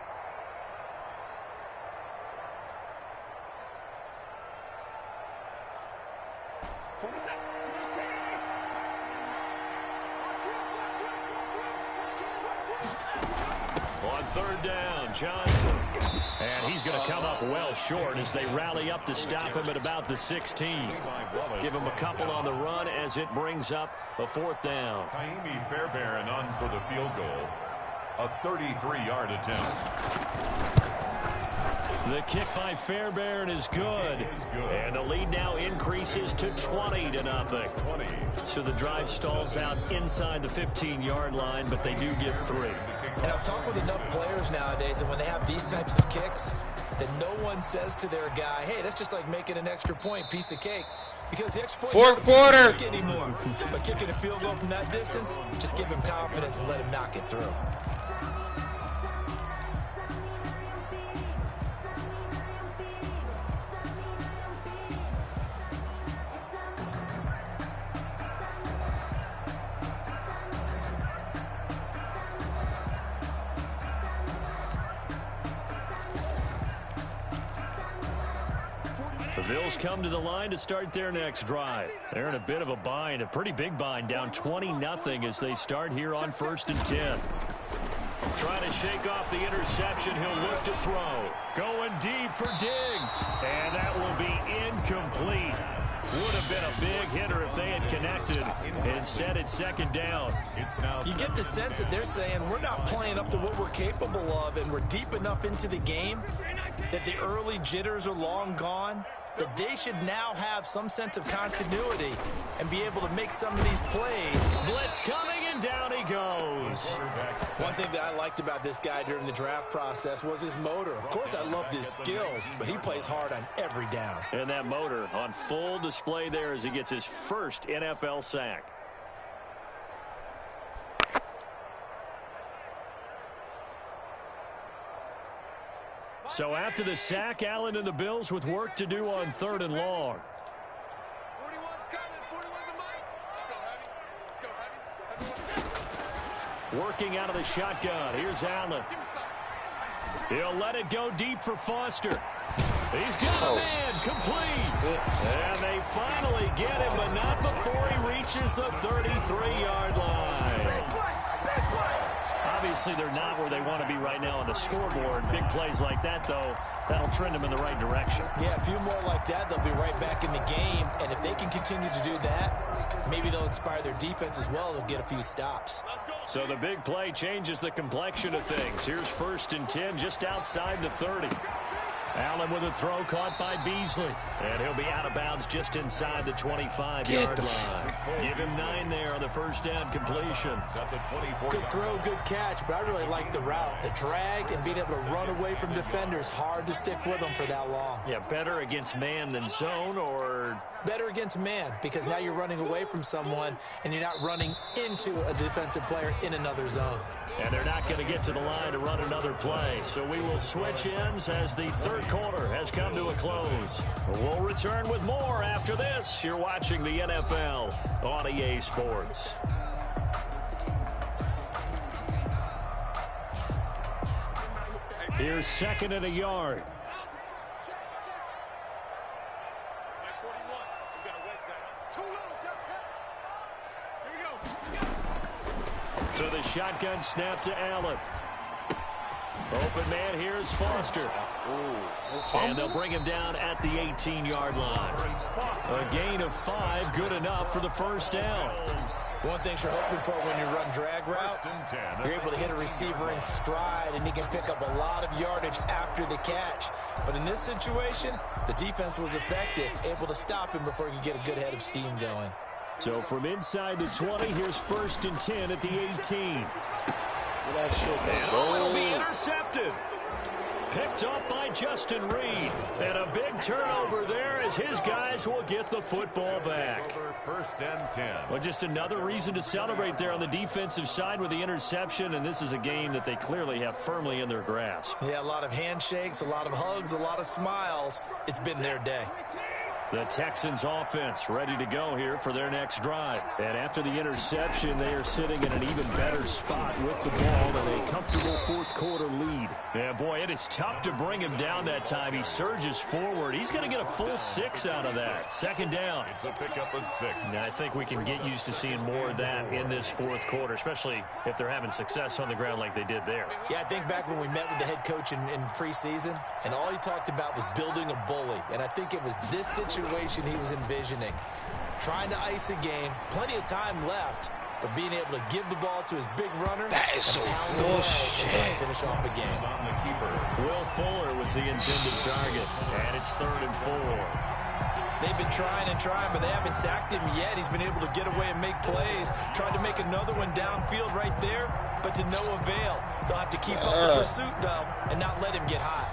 On 3rd down, Johnson. And he's going to come up well short as they rally up to stop him at about the 16. Give him a couple on the run as it brings up a 4th down. Kaimi Fairbairn on for the field goal. A 33-yard attempt. The kick by Fairbairn is good. And the lead now increases to 20-0. So the drive stalls out inside the 15-yard line, but they do get 3. And I've talked with enough players nowadays, and when they have these types of kicks, that no one says to their guy, hey, that's just like making an extra point, piece of cake. Because the extra point 4th quarter anymore. But kicking a field goal from that distance, just give him confidence and let him knock it through. The Bills come to the line to start their next drive. They're in a bit of a bind, a pretty big bind, down 20-0 as they start here on 1st and 10. Trying to shake off the interception. He'll look to throw. Going deep for Diggs. And that will be incomplete. Would have been a big hitter if they had connected. Instead, it's 2nd down. You get the sense that they're saying we're not playing up to what we're capable of, and we're deep enough into the game that the early jitters are long gone, that they should now have some sense of continuity and be able to make some of these plays. Blitz coming, and down he goes. One thing that I liked about this guy during the draft process was his motor. Of course, I loved his skills, but he plays hard on every down. And that motor on full display there as he gets his first NFL sack. So after the sack, Allen and the Bills with work to do on 3rd and long. 41's coming. 41's the mic. Let's go, heavy. Working out of the shotgun. Here's Allen. He'll let it go deep for Foster. He's got a man. Complete. And they finally get him, but not before he reaches the 33-yard line. Obviously, they're not where they want to be right now on the scoreboard. Big plays like that, though, that'll trend them in the right direction. Yeah, a few more like that, they'll be right back in the game. And if they can continue to do that, maybe they'll inspire their defense as well. They'll get a few stops. So the big play changes the complexion of things. Here's 1st and 10 just outside the 30. Allen with a throw caught by Beasley. And he'll be out of bounds just inside the 25-yard line. Give him 9 there on the 1st down completion. Good throw, good catch, but I really like the route. The drag and being able to run away from defenders, hard to stick with them for that long. Yeah, better against man than zone, or better against man, because now you're running away from someone and you're not running into a defensive player in another zone. And they're not going to get to the line to run another play. So we will switch ends as the 3rd quarter has come to a close. We'll return with more after this. You're watching the NFL on EA Sports. Here's 2nd and a yard. To the shotgun snap to Allen. Open man here is Foster. And they'll bring him down at the 18-yard line. A gain of 5, good enough for the first down. One thing you're hoping for when you run drag routes, you're able to hit a receiver in stride, and he can pick up a lot of yardage after the catch. But in this situation, the defense was effective, able to stop him before he could get a good head of steam going. So from inside the 20, here's 1st and 10 at the 18. And it'll be intercepted. Picked up by Justin Reed. And a big turnover there as his guys will get the football back. 1st and 10. Well, just another reason to celebrate there on the defensive side with the interception, and this is a game that they clearly have firmly in their grasp. Yeah, a lot of handshakes, a lot of hugs, a lot of smiles. It's been their day. The Texans offense ready to go here for their next drive. And after the interception, they are sitting in an even better spot with the ball and a comfortable 4th quarter lead. Yeah, boy, it is tough to bring him down that time. He surges forward. He's going to get a full 6 out of that. 2nd down. It's a pickup of 6. Now, I think we can get used to seeing more of that in this 4th quarter, especially if they're having success on the ground like they did there. Yeah, I think back when we met with the head coach in preseason, and all he talked about was building a bully. And I think it was this situation he was envisioning. Trying to ice a game, plenty of time left, but being able to give the ball to his big runner that is so bullshit. To try and finish off a game. Will Fuller was the intended target, and it's 3rd and 4. They've been trying and trying, but they haven't sacked him yet. He's been able to get away and make plays. Tried to make another one downfield right there, but to no avail. They'll have to keep up the pursuit, though, and not let him get hot.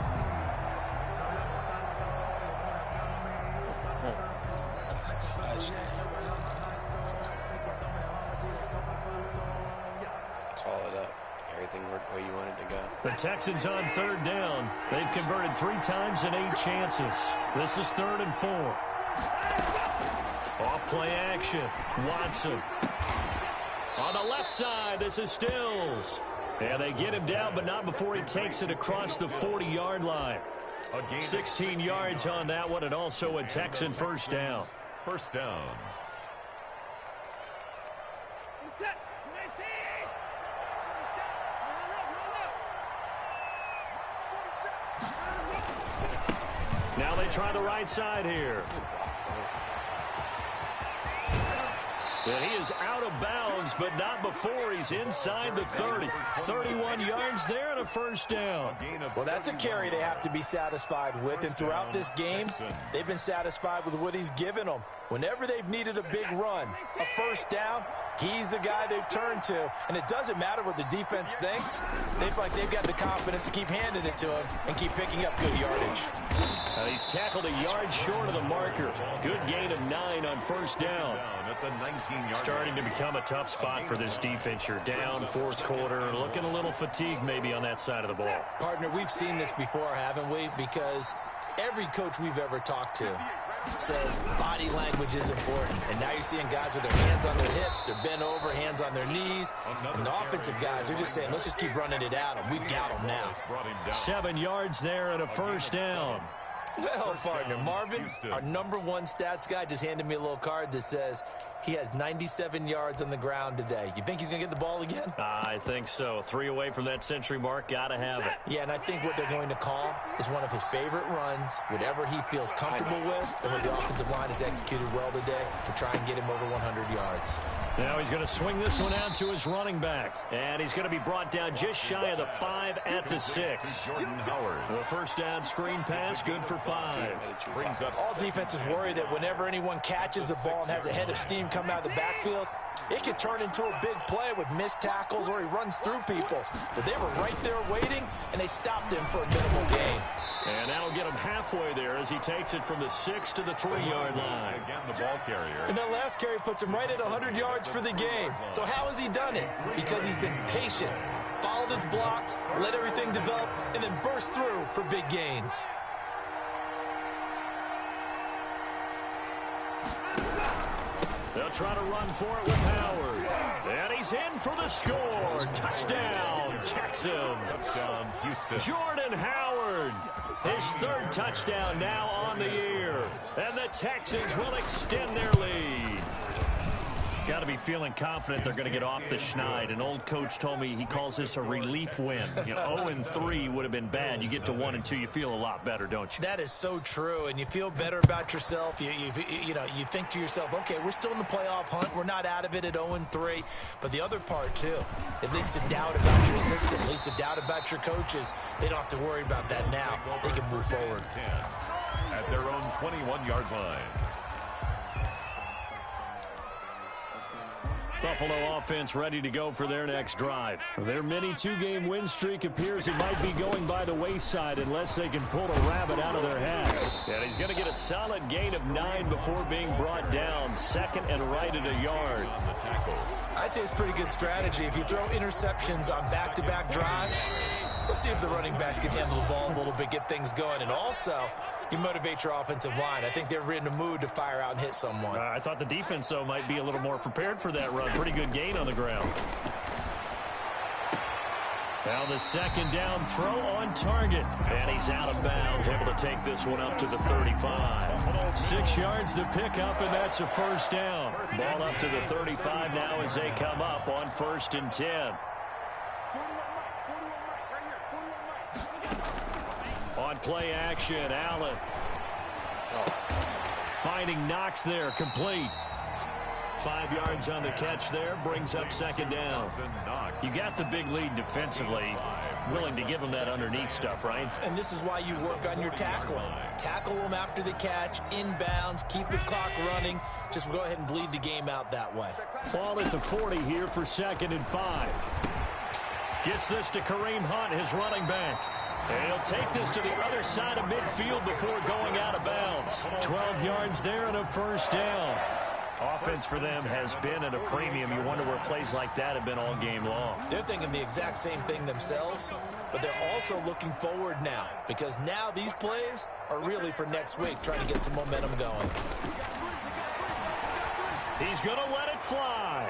Call it up. Everything worked the way you wanted to go. The Texans on 3rd down. They've converted 3 times in 8 chances. This is 3rd and 4. Off play action. Watson. On the left side, this is Stills. And they get him down, but not before he takes it across the 40-yard line. 16 yards on that one, and also a Texan 1st down. 1st down. Now they try the right side here. And he is out of bounds, but not before he's inside the 30. 31 yards there and a 1st down. Well, that's a carry they have to be satisfied with. And throughout this game, they've been satisfied with what he's given them. Whenever they've needed a big run, a 1st down, he's the guy they've turned to. And it doesn't matter what the defense thinks. They've got the confidence to keep handing it to him and keep picking up good yardage. He's tackled a yard short of the marker. Good gain of 9 on 1st down. At the 19-yard Starting to become a tough spot for this defense. You're down 4th quarter, looking a little fatigued maybe on that side of the ball. Partner, we've seen this before, haven't we? Because every coach we've ever talked to says body language is important. And now you're seeing guys with their hands on their hips, they're bent over, hands on their knees. And the offensive guys are just saying, let's just keep running it at them. We've got them now. 7 yards there and a 1st down. Well, partner, Marvin, our #1 stats guy, just handed me a little card that says he has 97 yards on the ground today. You think he's going to get the ball again? I think so. 3 away from that century mark. Got to have it. Yeah, and I think what they're going to call is one of his favorite runs, whatever he feels comfortable with, and when the offensive line has executed well today to try and get him over 100 yards. Now he's going to swing this one out to his running back. And he's going to be brought down just shy of the 5 at the 6. Jordan Howard. The 1st down screen pass, good for 5. Brings up all defenses worry that whenever anyone catches the ball and has a head of steam come out of the backfield, it could turn into a big play with missed tackles or he runs through people. But they were right there waiting, and they stopped him for a minimal gain. And that'll get him halfway there as he takes it from the 6 to the 3-yard line. Again, the ball carrier. And that last carry puts him right at 100 yards for the game. So how has he done it? Because he's been patient, followed his blocks, let everything develop, and then burst through for big gains. They'll try to run for it with Howard. And he's in for the score. Touchdown, Texans. Touchdown, Houston. Jordan Howard. His 3rd touchdown now on the year. And the Texans will extend their lead. Got to be feeling confident they're going to get off the schneid. An old coach told me he calls this a relief win. 0-3 would have been bad. You get to 1-2, you feel a lot better, don't you? That is so true, and you feel better about yourself. You think to yourself, okay, we're still in the playoff hunt. We're not out of it at 0-3. But the other part, too, it leads to doubt about your system, it leads to doubt about your coaches. They don't have to worry about that now. They can move forward. At their own 21-yard line. Buffalo offense ready to go for their next drive. Their mini two-game win streak appears it might be going by the wayside unless they can pull a rabbit out of their hat. And he's going to get a solid gain of 9 before being brought down. Second and right at a yard. I'd say it's pretty good strategy. If you throw interceptions on back-to-back drives, let's see if the running backs can handle the ball a little bit, get things going. And also, you motivate your offensive line. I think they're in the mood to fire out and hit someone. I thought the defense, though, might be a little more prepared for that run. Pretty good gain on the ground. Now the second down throw on target. And he's out of bounds, able to take this one up to the 35. 6 yards to pick up, and that's a first down. Ball up to the 35 now as they come up on 1st and 10. On play action, Allen. Finding Knox there, complete. 5 yards on the catch there, brings up second down. You got the big lead defensively. Willing to give them that underneath stuff, right? And this is why you work on your tackling. Tackle them after the catch, inbounds, keep the clock running. Just go ahead and bleed the game out that way. Ball at the 40 here for 2nd and 5. Gets this to Kareem Hunt, his running back. And he'll take this to the other side of midfield before going out of bounds. 12 yards there and a first down. Offense for them has been at a premium. You wonder where plays like that have been all game long. They're thinking the exact same thing themselves, but they're also looking forward now because now these plays are really for next week, trying to get some momentum going. He's going to let it fly.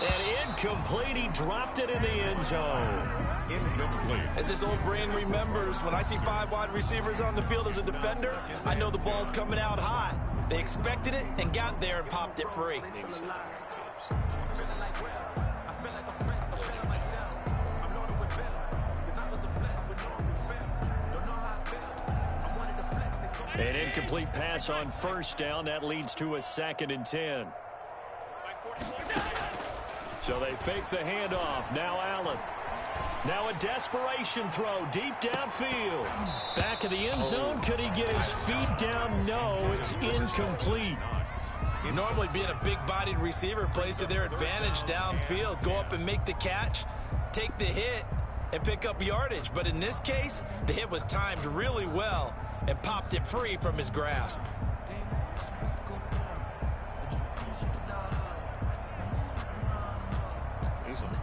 And incomplete. He dropped it in the end zone. Incomplete. As this old brain remembers, when I see 5 wide receivers on the field as a defender, I know the ball's coming out hot. They expected it and got there and popped it free. An incomplete pass on first down. That leads to a 2nd and 10. So they fake the handoff. Now Allen. Now a desperation throw deep downfield. Back of the end zone. Could he get his feet down? No, it's incomplete. Normally being a big-bodied receiver plays to their advantage downfield. Go up and make the catch, take the hit, and pick up yardage. But in this case, the hit was timed really well and popped it free from his grasp.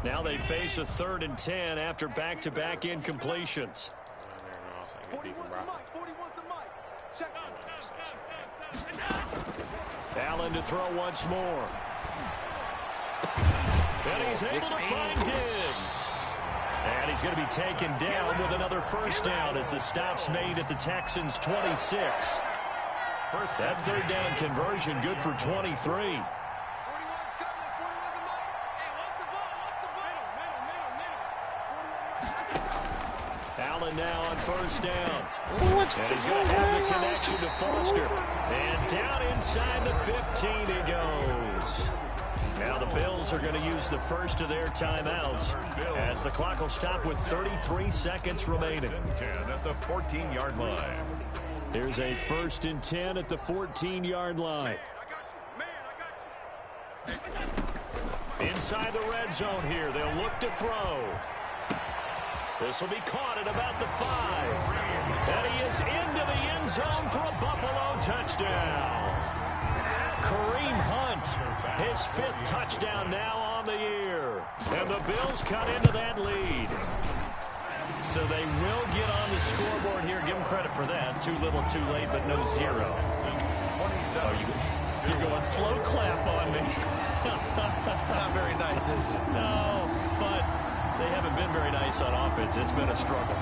Now they face a 3rd and 10 after back-to-back incompletions. Allen to throw once more. And he's able to find Diggs. And he's going to be taken down with another first down as the stop's made at the Texans' 26. That 3rd down conversion good for 23. Allen now on first down. And he's going to have the connection to Foster. And down inside the 15 he goes. Now the Bills are going to use the first of their timeouts as the clock will stop with 33 seconds remaining. 10 at the 14-yard line. Here's a 1st and 10 at the 14-yard line. Inside the red zone here. They'll look to throw. This will be caught at about the 5. And he is into the end zone for a Buffalo touchdown. Kareem Hunt, his 5th touchdown now on the year. And the Bills cut into that lead. So they will get on the scoreboard here. Give them credit for that. Too little, too late, but no 0. Oh, you're going slow clap on me. Not very nice, is it? No, but they haven't been very nice on offense. It's been a struggle.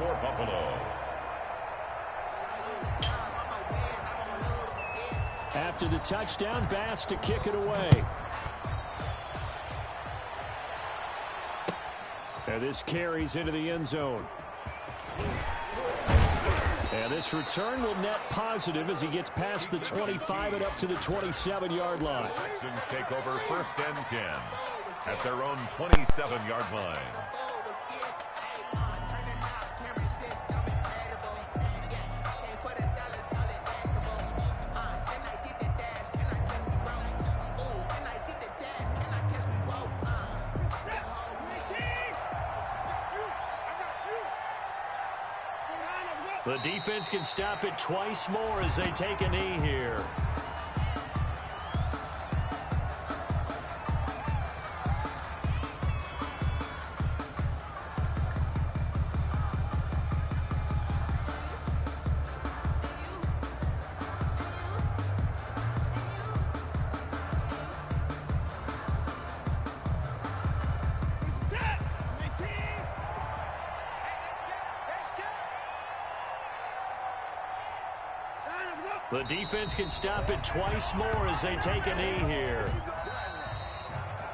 for Buffalo. After the touchdown, Bass to kick it away. And this carries into the end zone. And this return will net positive as he gets past the 25 and up to the 27-yard line. Texans take over 1st and 10 at their own 27-yard line. The defense can stop it twice more as they take a knee here. The defense can stop it twice more as they take a knee here.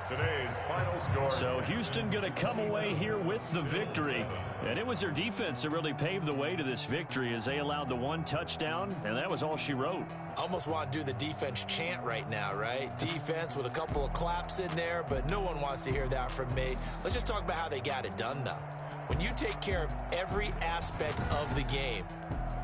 Today's final score. So Houston going to come away here with the victory. And it was their defense that really paved the way to this victory as they allowed the one touchdown, and that was all she wrote. Almost want to do the defense chant right now, right? Defense with a couple of claps in there, but no one wants to hear that from me. Let's just talk about how they got it done, though. When you take care of every aspect of the game,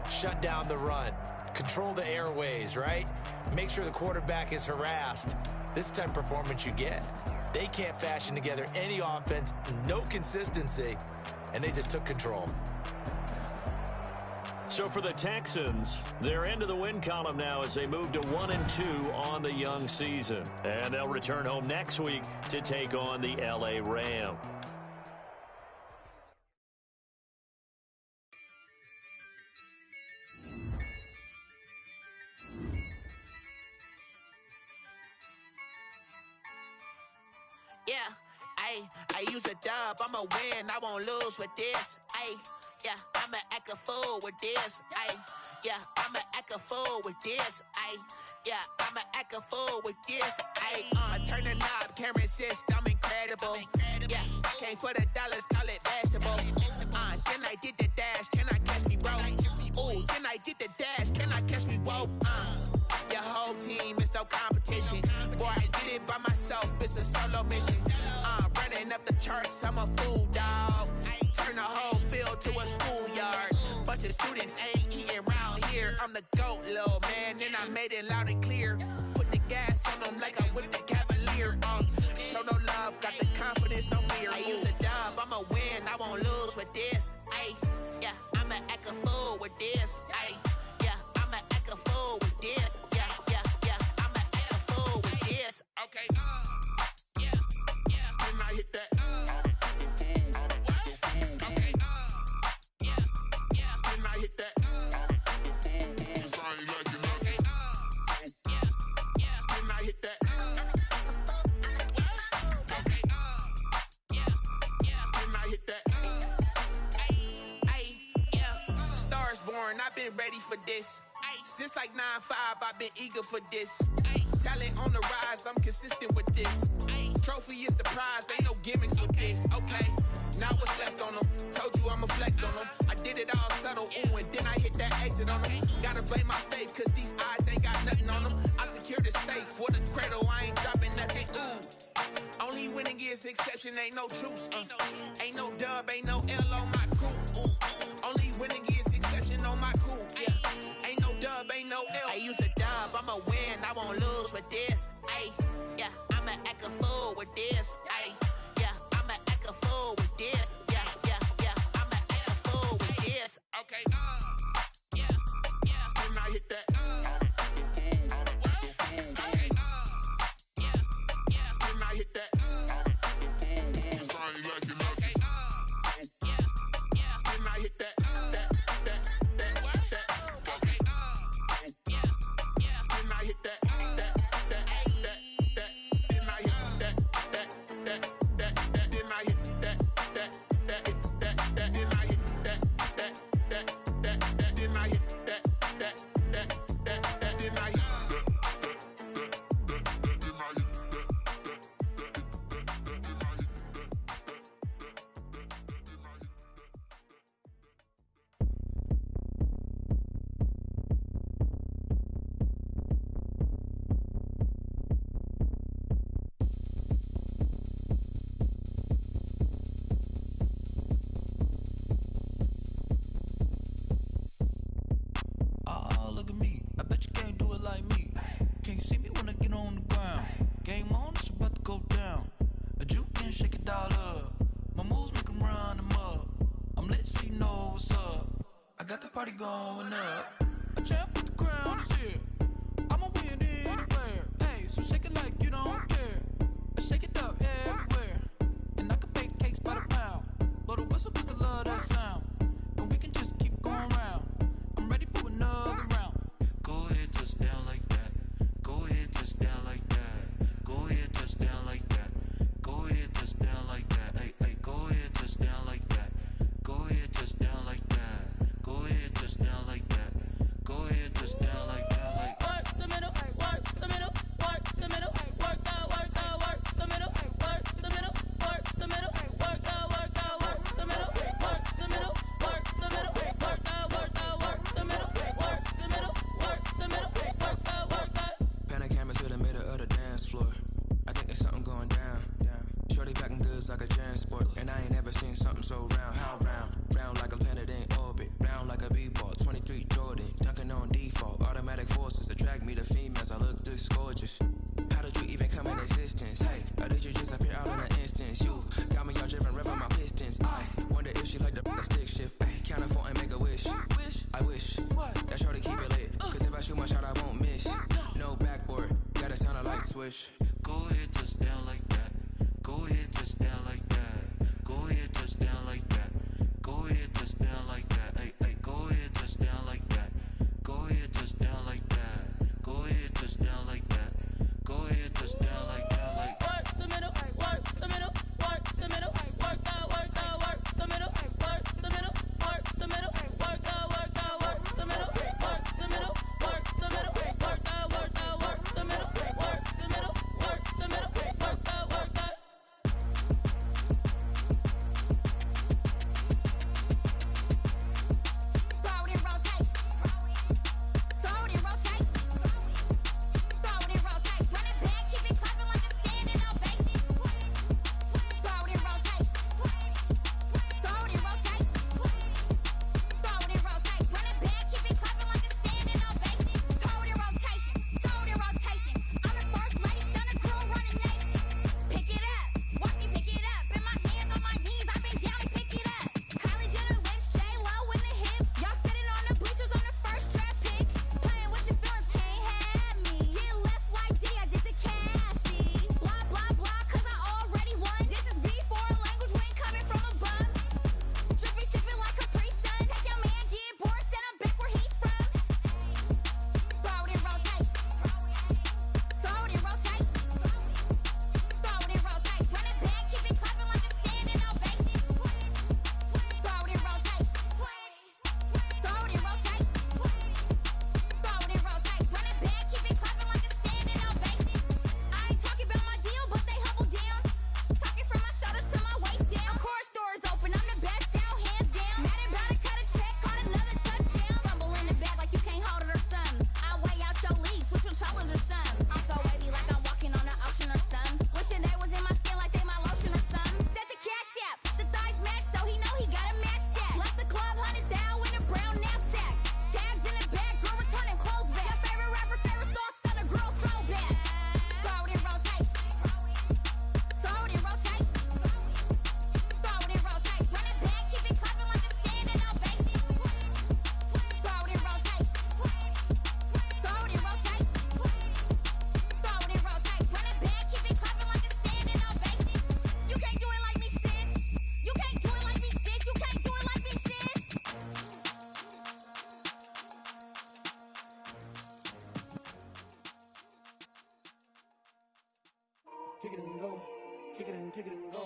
shut down the run, control the airways, right? Make sure the quarterback is harassed. This type of performance you get. They can't fashion together any offense, no consistency, and they just took control. So for the Texans, they're into the win column now as they move to 1-2 on the young season. And they'll return home next week to take on the LA Rams. Yeah, I use a dub, I'ma win, I won't lose with this. Yeah, I'ma act a fool with this. Yeah, I'ma act a fool with this. Yeah, I'ma act a fool with this. Turn the knob, camera assist, I'm incredible. Yeah, came for the dollars, call it vegetable. Then I did the dash, can I catch me, bro? Ooh, then I did the dash, can I catch me, whoa? Your whole team is no competition. Boy, I did it by myself, it's a solo mission. Running up the charts, I'm a fool, dog. Turn the whole field to a schoolyard. Bunch of students ain't eating round here. I'm the GOAT, little man, and I made it loud and clear. Put the gas on them like I'm with the Cavalier. Show no love, got the confidence, no fear. I use a dub, I'ma win, I won't lose with this. Yeah, I'ma act a fool with this. Yeah, I'ma act a fool with this. Yeah, I'ma act a fool with this. Okay, yeah, then I hit that. Okay, yeah, then I hit that. Then I hit that. Okay, then I hit that. Yeah, stars born, I've been ready for this. Since like 9-5, I've been eager for this. Talent on the rise, I'm consistent with this. Trophy is the prize, ain't no gimmicks with this. Okay, now what's left on them? Told you I'ma flex on them. I did it all subtle, ooh, and then I hit that exit on them. Gotta blame my faith, cause these odds ain't got nothing on them. I secured the safe for the cradle, I ain't dropping nothing, ooh. Only winning is exception, ain't no truce. Ain't no dub, ain't no L on my crew, ooh. Only winning is exception on my crew, yeah. Ain't no dub, ain't no L. I use a dub, I'ma win, I won't lose with this. Yeah, I'ma act a fool with this. Yeah, I'ma act a fool with this. Yeah, I'ma act a fool with this. Okay, yeah, then I hit that. Okay, yeah, then I hit that. Okay, yeah, then I hit that. Okay, yeah, then I hit that. look at me. I bet you can't do it like me. Can't see me when I get on the ground. Game on, it's about to go down. A juke and shake it all up. My moves make them run them up. I'm lit so you know what's up. I got the party going up. A champ with the crown is here. I'ma win anywhere. Hey, so shake it like you don't care. I shake it up everywhere. And I can bake cakes by the pound. Blow the whistle cause I love that sound. And we can just keep going round. I'm ready for another round. Go ahead, touch down like that. Go ahead, touch down like that. Go ahead, touch down like that. Go ahead, touch down like that. Hey, hey, go ahead, touch down like that. Go ahead, touch down like that. Go ahead, touch down like that. Go ahead, touch down like that. Like work the middle, work the middle, work the middle, work out, work out, work the middle, work the middle, work the middle, work out, work out, work the middle, work the middle, work the middle, work out, work out, work the middle, work the middle, work the middle, work out, work out. Panic camera to the middle of the dance floor. I think there's something going down. Shorty packing goods like a transport, and I ain't never seen something so round. How round? Round like a planet in orbit, round like a b-ball. 23 Jordan, dunking on default. Automatic forces attract me to females. I look this gorgeous. How did you even come in existence? Hey, or did you just appear out in an instance? You got me all driven, revving my pistons. I wonder if she like the stick shift. Hey, count a 4 and make a wish. I wish that shorty keep it lit. Cause if I shoot my shot, I won't miss. No backboard, gotta sound a light switch. Go ahead, touch down like that. Go ahead, touch down like that. Go ahead, touch down like that. Go ahead, touch down like that. Hey, hey, go ahead, touch down like that. Go ahead, touch down like that. Go ahead, touch down like that. Go ahead, touch down like that. Like work the middle, work the middle, work the middle, work out, work out, work the middle, work the middle, work the middle, work out, work out, work the middle, work the middle, work the middle, work out, work out, work the middle, work the middle, work the middle, work out, work out. Kick it and go. Kick it and go.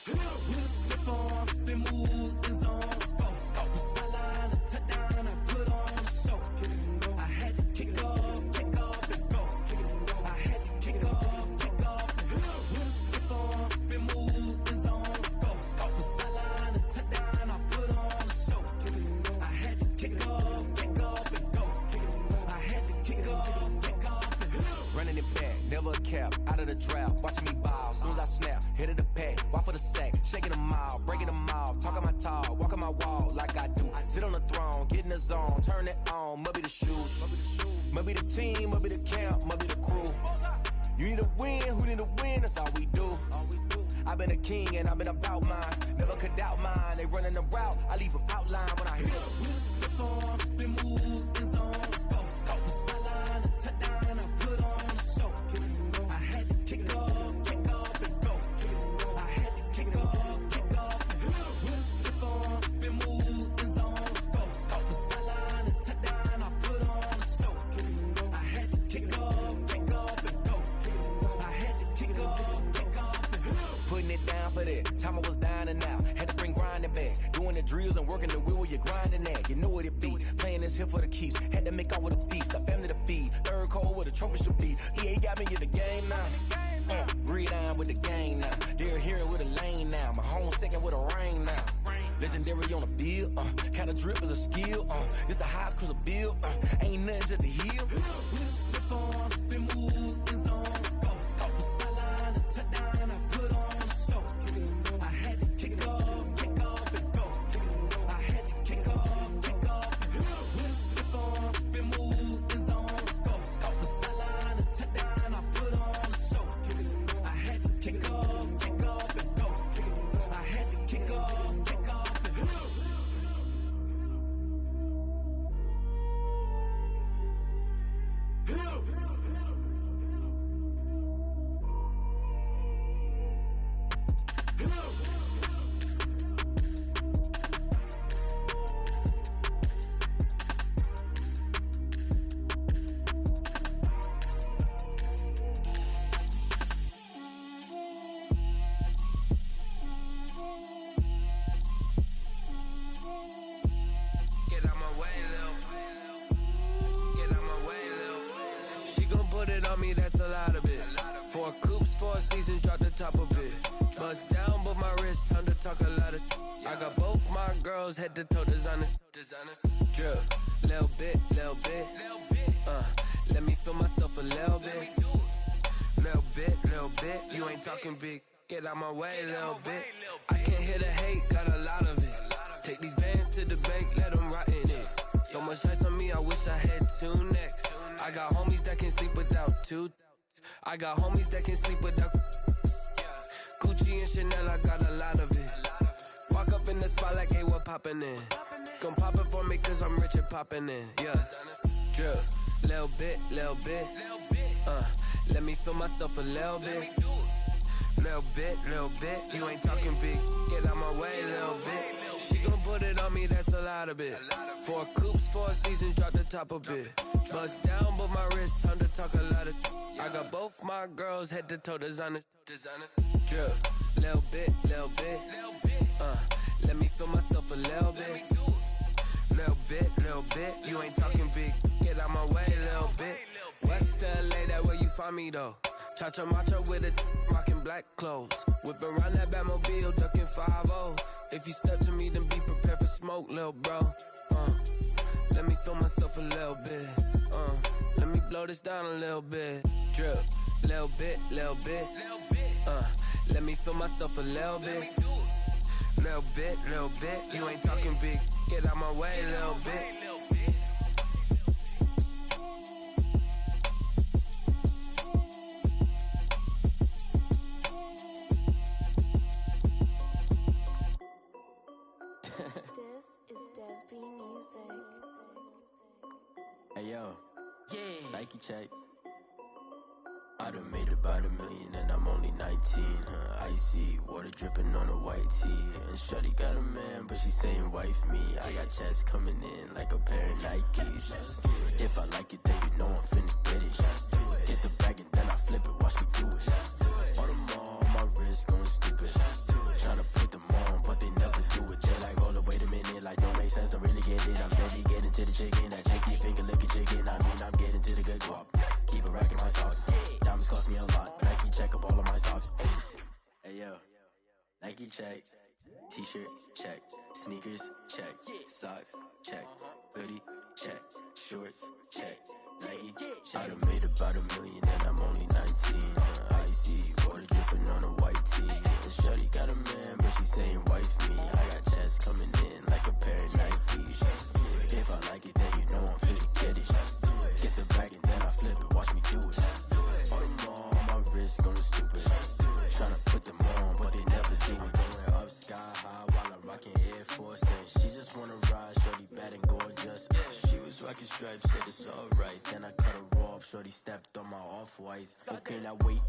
With a stiff arm, spin move, is on scope. Off the sideline, a touchdown, I put on a show. Kick it and go. I had to kick off and go. Kick it and go. I had to kick off and go. With a stiff arm, spin move, is on scope. Off the sideline, a touchdown, I put on a show. Kick it and go. I had to kick off and go. Kick it and go. I had to kick off and go. Running it back, never a cap, out of the drought, watching me ball. Soon as I snap, hit of the pack, walk for the sack, shaking them out, breaking them out, talking my talk, walking my wall like I do. Sit on the throne, get in the zone, turn it on, mubby the shoes. Might be the team, might be the camp, might be the crew. You need a win, who need a win, that's all we do. I've been a king and I've been about mine. Never could doubt mine. They running the route, I leave them outline when I hit. Spin on, spin move, in zone, scope. Scope the sideline, a touchdown, I put on a show. I had to kick off and go. I had to kick off and go. Spin on, spin move, in zone, scope. Scope the sideline, a touchdown, I put on a show. I had to kick off and go. I had to kick off and go. Putting it down for that. Time I was down and out. Had to bring grinding back. Doing the drills and working the wheel where you're grinding at. You know what it be. Playing this here for the keeps. Had to make out with a feast. A family to feed. Third cold where the trophy should be. EA got me in the game now. Breathe down with the game now. They're here with a lane now. My home second with a rain now. Legendary on the field. Kinda drip is a skill. It's the highest cruiser bill. Ain't nothing just the hill. Spin on, spin move, in zone, scope. Scope the sideline, a touchdown, I put on a show. I had to kick off and go. I had to kick off and go. Spin on, spin move, in zone, scope. Scope the sideline, a touchdown, I put on a show. I had to kick off and go. I had to kick off and go. Get out my way, Lil. Get out my way, Lil. She gon' put it on me, that's a lot of it. 4 coops, 4 seasons, drop the top a bit. Bust down, but my wrist, time to talk a lot of. I got both my girls, head to toe designer. Drip, little bit. Let me feel myself a little bit. Little bit. You ain't talking big. Get out my way, little bit. I can't hear the hate, got a lot of it. Take these bands to the bank, let them rot in it. So much ice on me, I wish I had 2 necks. I got homies that can sleep without 2. I got homies that can sleep without Gucci and Chanel, I got a lot of it. Walk up in the spot like, hey, what poppin' in? Gon' pop it for me cause I'm rich and poppin' in. Yeah, drip, little bit. Let me feel myself a little bit. Little bit. You ain't talking big. Get out my way, little bit. She gon' put it on me, that's a lot of it. 4 coops, 4 seasons, drop the top a bit. Bust down, but my wrist, time to talk a lot of. I got both my girls, head to toe designer. Drip, little bit. Let me feel myself a little bit. Little bit. You ain't talking big. Get out my way, little bit. West LA, that where you find me though. Cha-cha macho with a rockin' black clothes. Whip around that Batmobile, ducking 5-0. If you step to me, then be prepared for smoke, lil' bro. Let me feel myself a little bit. Let me blow this down a little bit. Drip, little bit. Let me feel myself a little bit. Little bit. You ain't talking big. Get out my way, little bit. Hey yo, Nike check. I done made about $1 million and I'm only 19. Icy water dripping on a white tee. And shorty got a man, but she saying wife me. I got checks coming in like a pair of Nikes. If I like it, then you know I'm finna get it. Get the bag and then I flip it, watch me do it. On the mall, my wrist going stupid. Tryna put them on, but they never do it. They like, hold up, wait a minute, like don't make sense, don't really get it. I'm steady getting to the chicken, that cheeky finger licking chicken. I mean, I'm getting to the good guap. Keep a rack in my socks. Diamonds cost me a lot. Nike check up all of my socks. Hey yo, Nike check. T-shirt check. Sneakers check. Socks check. Hoodie check. Shorts check. Nike check. I done made about $1 million and I'm only 19. Icy water dripping on a white tee. And shorty got a man, but she saying wife me. I got checks coming in like a pair of Nikes. If I like it, then you know I'm finna get it. Get the back stripes, said it's alright. Then I cut her off, shorty stepped on my off-whites. Okay, now wait.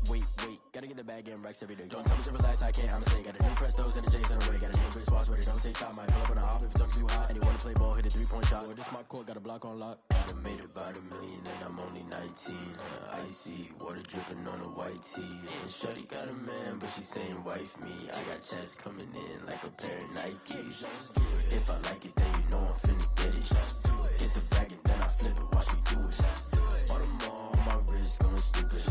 Gotta get the bag and racks every day. Don't tell me to relax, I can't, I'ma say. Got a new Prestos and the J's in the way. Got a new Chris Watch, but it don't take time. Might pull up on the hop if it's talking too hot. And you wanna play ball, hit a 3-point shot. Or this my court, got a block on lock. I done made about $1 million and I'm only 19. Icy, water dripping on a white tee. And shorty got a man, but she saying wife me. I got checks coming in like a pair of Nikes. If I like it, then you know I'm finna get it. Hit the bag and then I flip it, watch me do it. All them all on my wrist going stupid.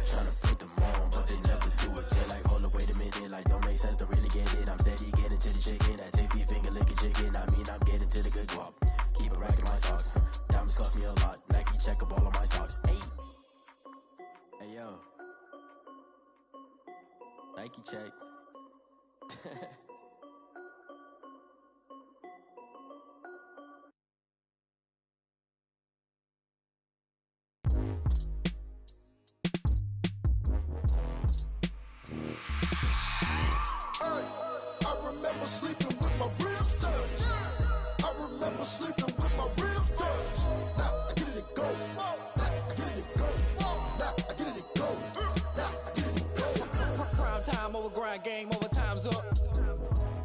Tryna put them on, but they never do it. They're like, hold up, wait a minute, like don't make sense to really get it. I'm steady getting to the chicken, that tasty finger licking chicken. I mean, I'm getting to the good guap. Keep it racking my socks. Diamonds cost me a lot. Nike check up all of my stocks. Hey yo, Nike check. I remember sleeping with my ribs touched. I remember sleeping with my ribs touched. Now I get it and go. Now I get it and go. Now I get it and go. Now I get it and go. Prime time over grind game, over time's up.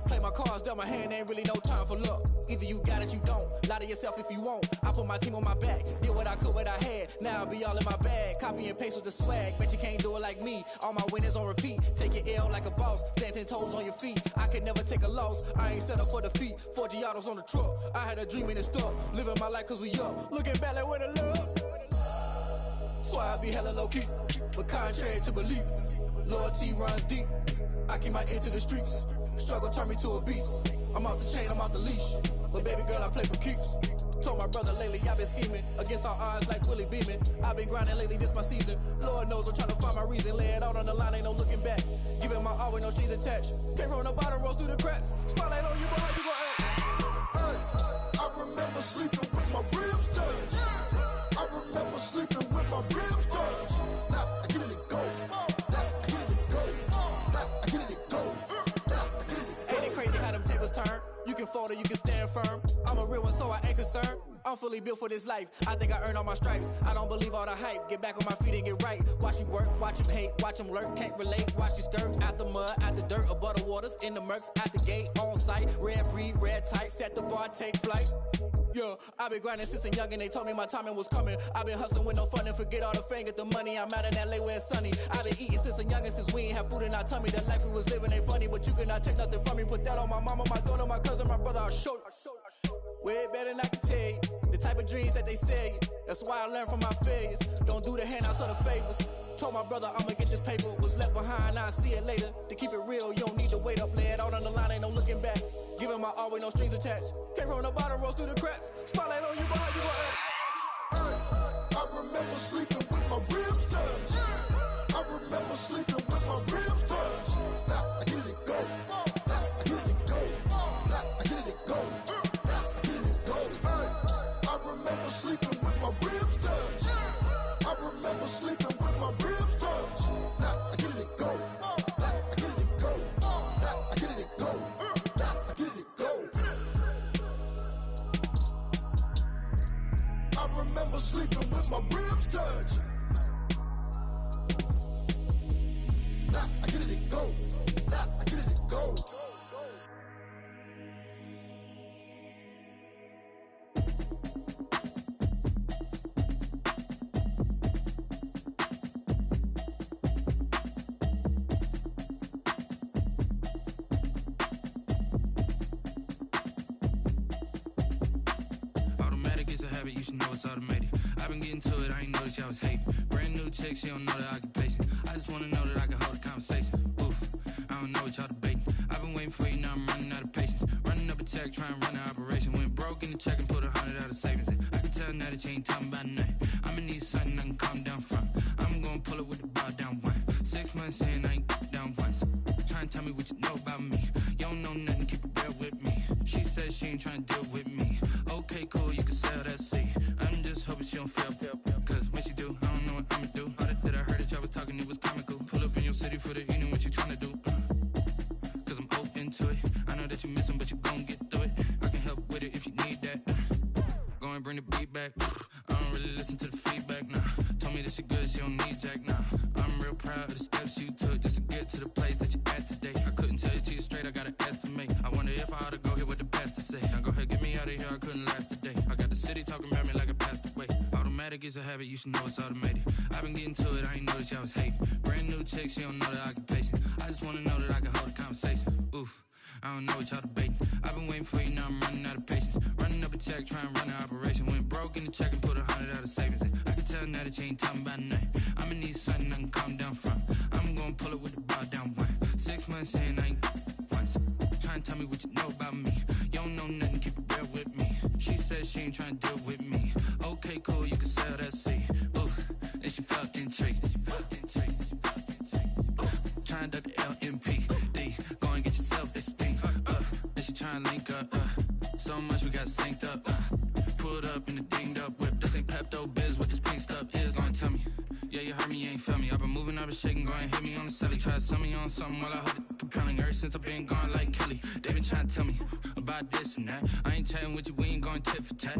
Play my cards, dealt my hand, ain't really no time for luck. Either you got it, you don't. Lie to yourself if you won't. I put my team on my back, did what I could, what I had. Now I'll be all in my bag. Copy and paste with the swag. Bet you can't do it like me. All my winners on repeat. Take your L like a boss. Stand 10 toes on your feet. I can never take a loss. I ain't set up for defeat. 4 Giottos on the truck. I had a dream and it stuck. Living my life cause we up. Looking back like where the love. So I be hella low key. But contrary to belief, loyalty runs deep. I keep my ear to the streets. Struggle turned me to a beast. I'm off the chain, I'm off the leash. But baby girl, I play for keeps. Told my brother lately, I've been scheming. Against all odds like Willie Beeman. I've been grinding lately, this my season. Lord knows I'm trying to find my reason. Lay it out on the line, ain't no looking back. Giving my all with no strings attached. Came from the bottom, rose through the cracks. Spotlight on you, boy, how you gon' act? I remember sleeping with my ribs touched. I remember sleeping with my ribs touched. Now I get it and go. Now I get it and go. Now I get it and go. Now I get it and go. Ain't it crazy how them tables turn? You can fold or you can stand firm. I'm a real one, so I ain't concerned. I'm fully built for this life. I think I earned all my stripes. I don't believe all the hype. Get back on my feet and get right. Watch you work, watch him hate, watch him lurk. Can't relate, watch you skirt. Out the mud, out the dirt, above the waters, in the murks, out the gate, on site. Red breed, red tight, set the bar, take flight. Yeah, I've been grinding since a youngin', they told me my timing was coming. I've been hustling with no fun and forget all the fame, get the money. I'm out in LA where it's sunny. I've been eating since a youngin', since we ain't have food in our tummy. The life we was living ain't funny, but you cannot take nothing from me. Put that on my mama, my daughter, my cousin, my brother, I'll show you. Way better than I can tell you. The type of dreams that they sell you. That's why I learned from my failures. Don't do the handouts or the favors. Told my brother I'ma get this paper. Was left behind, I'll see it later. To keep it real, you don't need to wait up. Lay it out on the line, ain't no looking back. Giving my all with no strings attached. Came from the bottom, rose through the cracks. Spotlight on you, boy, how you gon' act? I remember sleeping with my ribs touched. I remember sleeping with my ribs touched. Now I get it and go. Now I get it and go. Now I get it and go. Now I get it and go. I remember sleeping with my ribs touched. I remember sleeping with my ribs touched. Now I get it and go. Now I get it and go. Now I get it and go. Now I get it and go. I remember sleeping with my ribs touched. Now I get it and go. Now I get it and go. Automatic is a habit, you should know it's automated. I've been getting to it, I ain't noticed y'all was hating. Brand new chick, she don't know the occupation. I just wanna know that I can hold a conversation. Oof, I don't know what y'all debating. I've been waiting for you, now I'm running out of patience. Running up a check, trying to run an operation. Went broke in the check and put 100 out of savings in. I can tell now that you ain't talking about nothing. I'ma need something I can calm down from. I'm gonna pull it with the bar down one. 6 months in, I ain't down once. Trying to tell me what you know about me. You don't know nothing, keep it real with me. She says she ain't trying to deal with me. Okay, cool, you can sell that seat. I'm just hoping she don't fail. Cause when she do, I don't know what I'ma do. All that I heard that y'all was talking, it was comical. Pull up in your city for the evening, what you trying to do? Cause I'm open to it. I know that you miss him, but you gon' get through it. I can help with it if you need that. Go and bring the beat back. don't really listen to the feedback, nah. Told me that she good, she don't need jack, nah. I'm real proud of the steps you took just to get to the place that you're at today. I couldn't tell it to you straight, I gotta estimate. I wonder if I ought to go here with the pastor say. Now go ahead, get me out of here, I couldn't last a day. I got the city talking about me like a passed away. Automatic is a habit, you should know it's automated. I've been getting to it, I ain't noticed y'all was hating. Brand new chick, she don't know the occupation. I just wanna know that I can hold a conversation. Oof, I don't know what y'all debating. I've been waiting for you, now I'm running out of patience. Running up a check, trying to run an operation. Went broke in the check and put 100 out of savings in. I can tell now that you ain't talking about nothing. I'ma need something I can calm down from. I'm gonna pull it with the bar down one. 6 months in, I ain't once. Trying to tell me what you know about me. You don't know nothing, keep it real with me. She said she ain't trying to deal with me. Okay, cool, you can sell that seed. Ooh, and she felt intrigued. Trying to duck the LMPD. Go and get yourself esteem. And she trying to link up. So much we got synced up. Pulled up in the dinged up whip. This ain't Pepto Biz, what this pink stuff is. Gonna tell me. Yeah, you heard me, you ain't felt me. I've been moving, I've been shaking, go and hit me on the celly. Try to sell me on something while I heard it compelling. Ever since I've been gone like Kelly, they been trying to tell me about this and that. I ain't chatting with you, we ain't going tit for tat.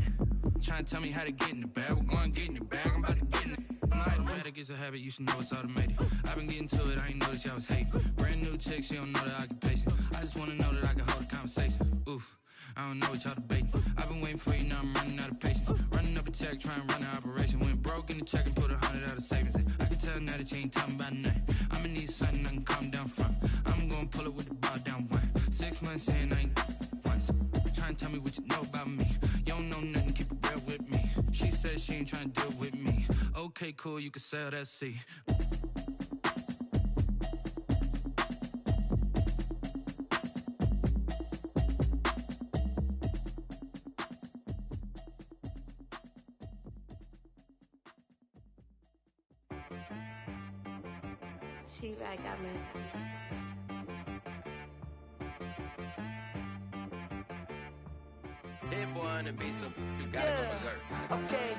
Trying to tell me how to get in the bag. We're going to get in your bag, I'm about to get in it. Automatic is a habit, you should know it's automated. I've been getting to it, I ain't noticed y'all was hating. Brand new chick, she don't know the occupation. I just wanna know that I can hold a conversation. Oof, I don't know what y'all debating. I've been waiting for you, now I'm running out of patience. Running up a check, trying to run an operation. Went broke in the check and put 100 out of savings in. I can tell now that you ain't talking about nothing. I'ma need something I can calm down from. I'm gonna pull it with the bar down one. 6 months in, I ain't once. Trying to tell me what you know about me. You don't know nothing, keep it real with me. She said she ain't trying to deal with me. Okay, cool, you can sell that seed. She right, got me. Hit boy on the beat, so you gotta go berserk. Okay.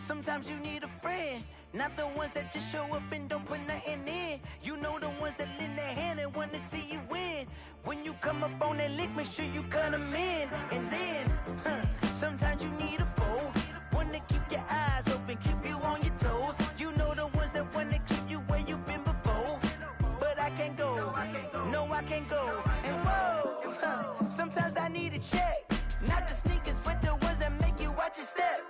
Sometimes you need a friend, not the ones that just show up and don't put nothing in. You know the ones that lend their hand and want to see you win. When you come up on that lick, make sure you cut them in. And then, sometimes you need a foe, one to keep your eyes open, keep you on your toes. You know the ones that want to keep you where you've been before. But I can't go, no I can't go. And whoa, sometimes I need a check, not the sneakers, but the ones that make you watch your step.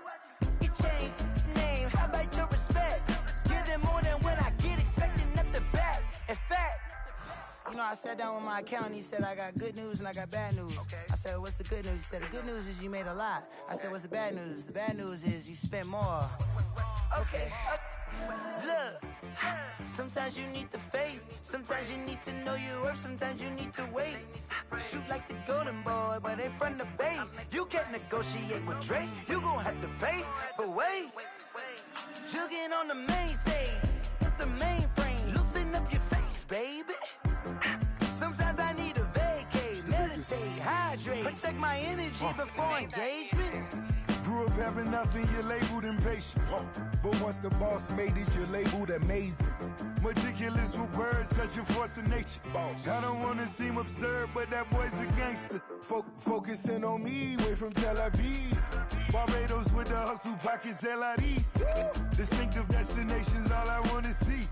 Your chain, name, how about your respect? Give them more than what I get, expecting up the back. In fact, you know, I sat down with my accountant, he said I got good news and I got bad news. I said, what's the good news? He said, the good news is you made a lot. I said, what's the bad news? The bad news is you spent more. Okay. Look, sometimes you need the faith, sometimes you need to know your worth, sometimes you need to wait. Shoot like the golden boy, but ain't from the bay. You can't negotiate with Drake, you gon' have to pay. But wait, jugging on the main stage, with the mainframe, loosen up your face, baby. Sometimes I need a vacate, meditate, hydrate, protect my energy before engagement. Grew up having nothing, you're labeled impatient. But once the boss made it, you're labeled amazing. Meticulous with words, such a force of nature. I don't wanna seem absurd, but that boy's a gangster. Focusing on me, way from Tel Aviv. Barbados with the hustle pockets, LIDs. Distinctive destinations, all I wanna see.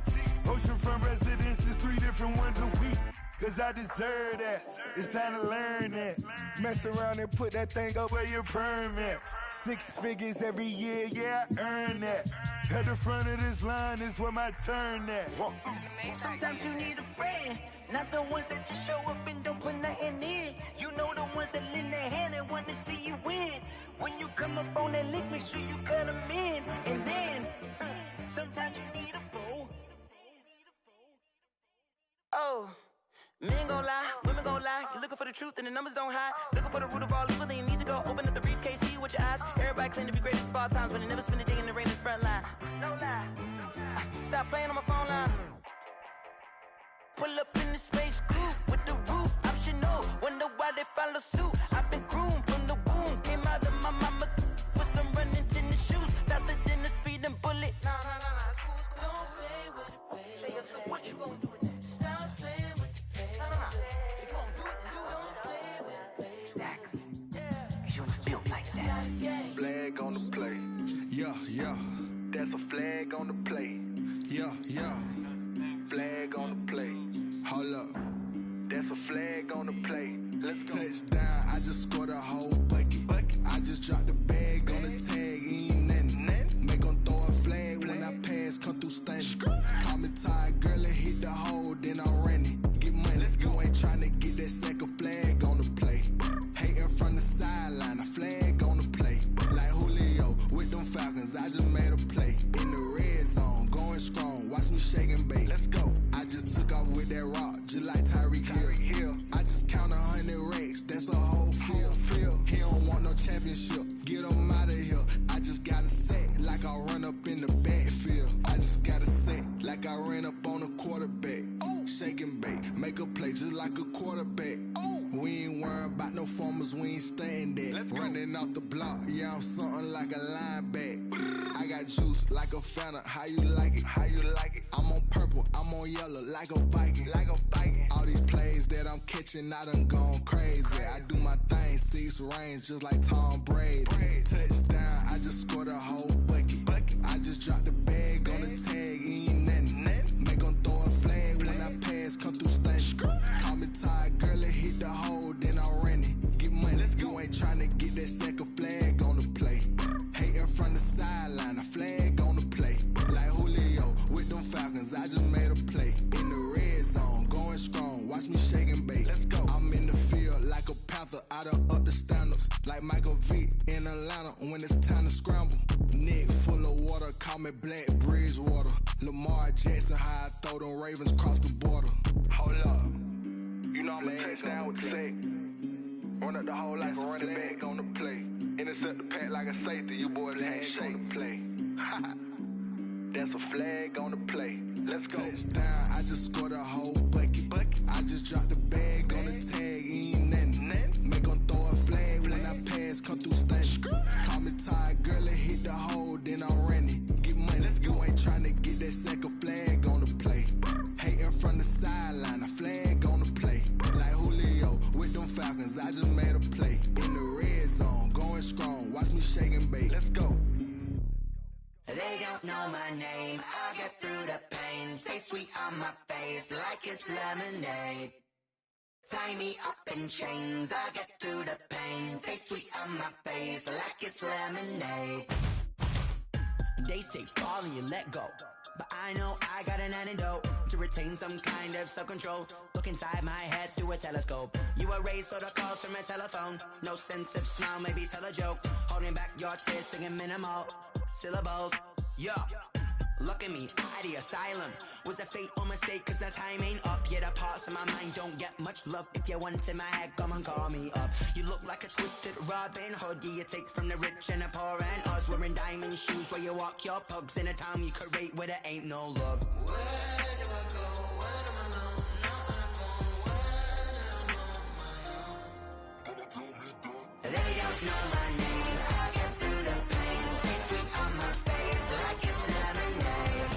Oceanfront residences, 3 different ones a week. Cause I deserve that, it's time to learn that. Mess around and put that thing up where your permit. 6 figures every year, yeah, I earn that. At the front of this line is where my turn at. Sometimes you need a friend, not the ones that just show up and don't put nothing in. You know the ones that lend their hand and want to see you win. When you come up on that lick, make sure you cut them in. And then, sometimes you need a fool. Oh. Men gon' lie, women gon' lie. You're looking for the truth and the numbers don't hide. Looking for the root of all evil, then you need to go open up the briefcase, see with your eyes. Everybody claim to be greatest of all times, but they never spend a day in the rain in the front line. No lie. Stop playing on my phone line. Pull up in the space coupe with the roof optional. Wonder why they follow suit. I've been groomed from the womb. Came out of my mama with some running tennis shoes. Faster than a speeding bullet. No, it's cool, it's cool. Don't play with it, baby. Say, what you gonna do with it? Stop playing with it. If you gon' do it, you don't play with it. Exactly. Cause you ain't built like that. Flag on the play. Yeah. Yeah. That's a flag on the play. Yeah, yeah. Flag on the play. Hold up. That's a flag on the play. Let's go. Touchdown, I just scored a whole bucket. I just dropped the bag on the tag, ain't nothing. Make them throw a flag when I pass, come through stunning. Call me tired, girl, and hit the hole, then I'm running. Get money, you ain't trying to get that second flag on the play. Hating from the sideline, a flag on the play. Like Julio with them Falcons, I just made a play. In the red zone, going strong, watch me shake and bake. Let's go. I just took off with that rock, just like Tyreek Hill. I just count 100 racks, that's a whole field. He don't want no championship, get him out of here. I just got a set, like I run up in the backfield. I just got a set, like I ran up on a quarterback. Shake and bake, make a play just like a quarterback. We ain't worrying about no formers, we ain't staying there. Running off the block, yeah, I'm something like a linebacker. I got juice like a Fanta, how you like it? How you like it? I'm on purple, I'm on yellow, like a Viking. Like a Viking. All these plays that I'm catching, I done gone crazy. I do my thing, 6 range, just like Tom Brady. Touchdown, I just scored a whole bucket. I just dropped the bag on the tag, ain't nothing. Make them throw a flag when I pass, come through stunning. Call me tired, girl, and hit the hole, then I'm running. Get money, you ain't trying to get that second flag on the play. Hating from the sideline, a flag on the play. Like Julio with them Falcons, I just made a play. In the red zone, going strong, watch me shake and bake. Let's go. I'm in the field like a panther, I done up the standards. Like Michael Vick in Atlanta when it's time to scramble. Neck full of water, call me Black Bridgewater. Lamar Jackson, how I throw them Ravens cross the border. Hold up. You know I'm a touchdown with the sack. Run up the hole like a running back on the play. Intercept the pack like a safety. You boys ain't shake the play. That's a flag on the play. Let's go. Touchdown, I just scored a whole bucket. I just dropped the bag on the tag, ain't nothing. Make them throw a flag when I pass, come through stunning. Call me tired, girl, and hit the hole, then I'm running. Get money, you ain't trying to get that second flag on the play. Hating from the sideline, a flag on the play. Like Julio with them Falcons, I just made a play. In the red zone, going strong, watch me shake and bake. Let's go. They don't know my name, I'll get through the pain. Taste sweet on my face like it's lemonade. Tie me up in chains, I'll get through the pain. Taste sweet on my face like it's lemonade. They say fall and you let go, but I know I got an antidote to retain some kind of self-control. Look inside my head through a telescope. You erase all the calls from a telephone. No sense of smile, maybe tell a joke. Holding back your tears, singing minimal syllables. Yeah, look at me, at the asylum. Was a fate or mistake, cause the time ain't up. Yet the parts of my mind don't get much love. If you want in my head, come and call me up. You look like a twisted Robin Hood. You take from the rich and the poor and us. Wearing diamond shoes where you walk your pugs in a town you could rate where there ain't no love. Where do I go? When I'm alone, not on the phone, when I'm on my own. They don't know my name, I get through the pain. Taste sweet on my face like it's lemonade.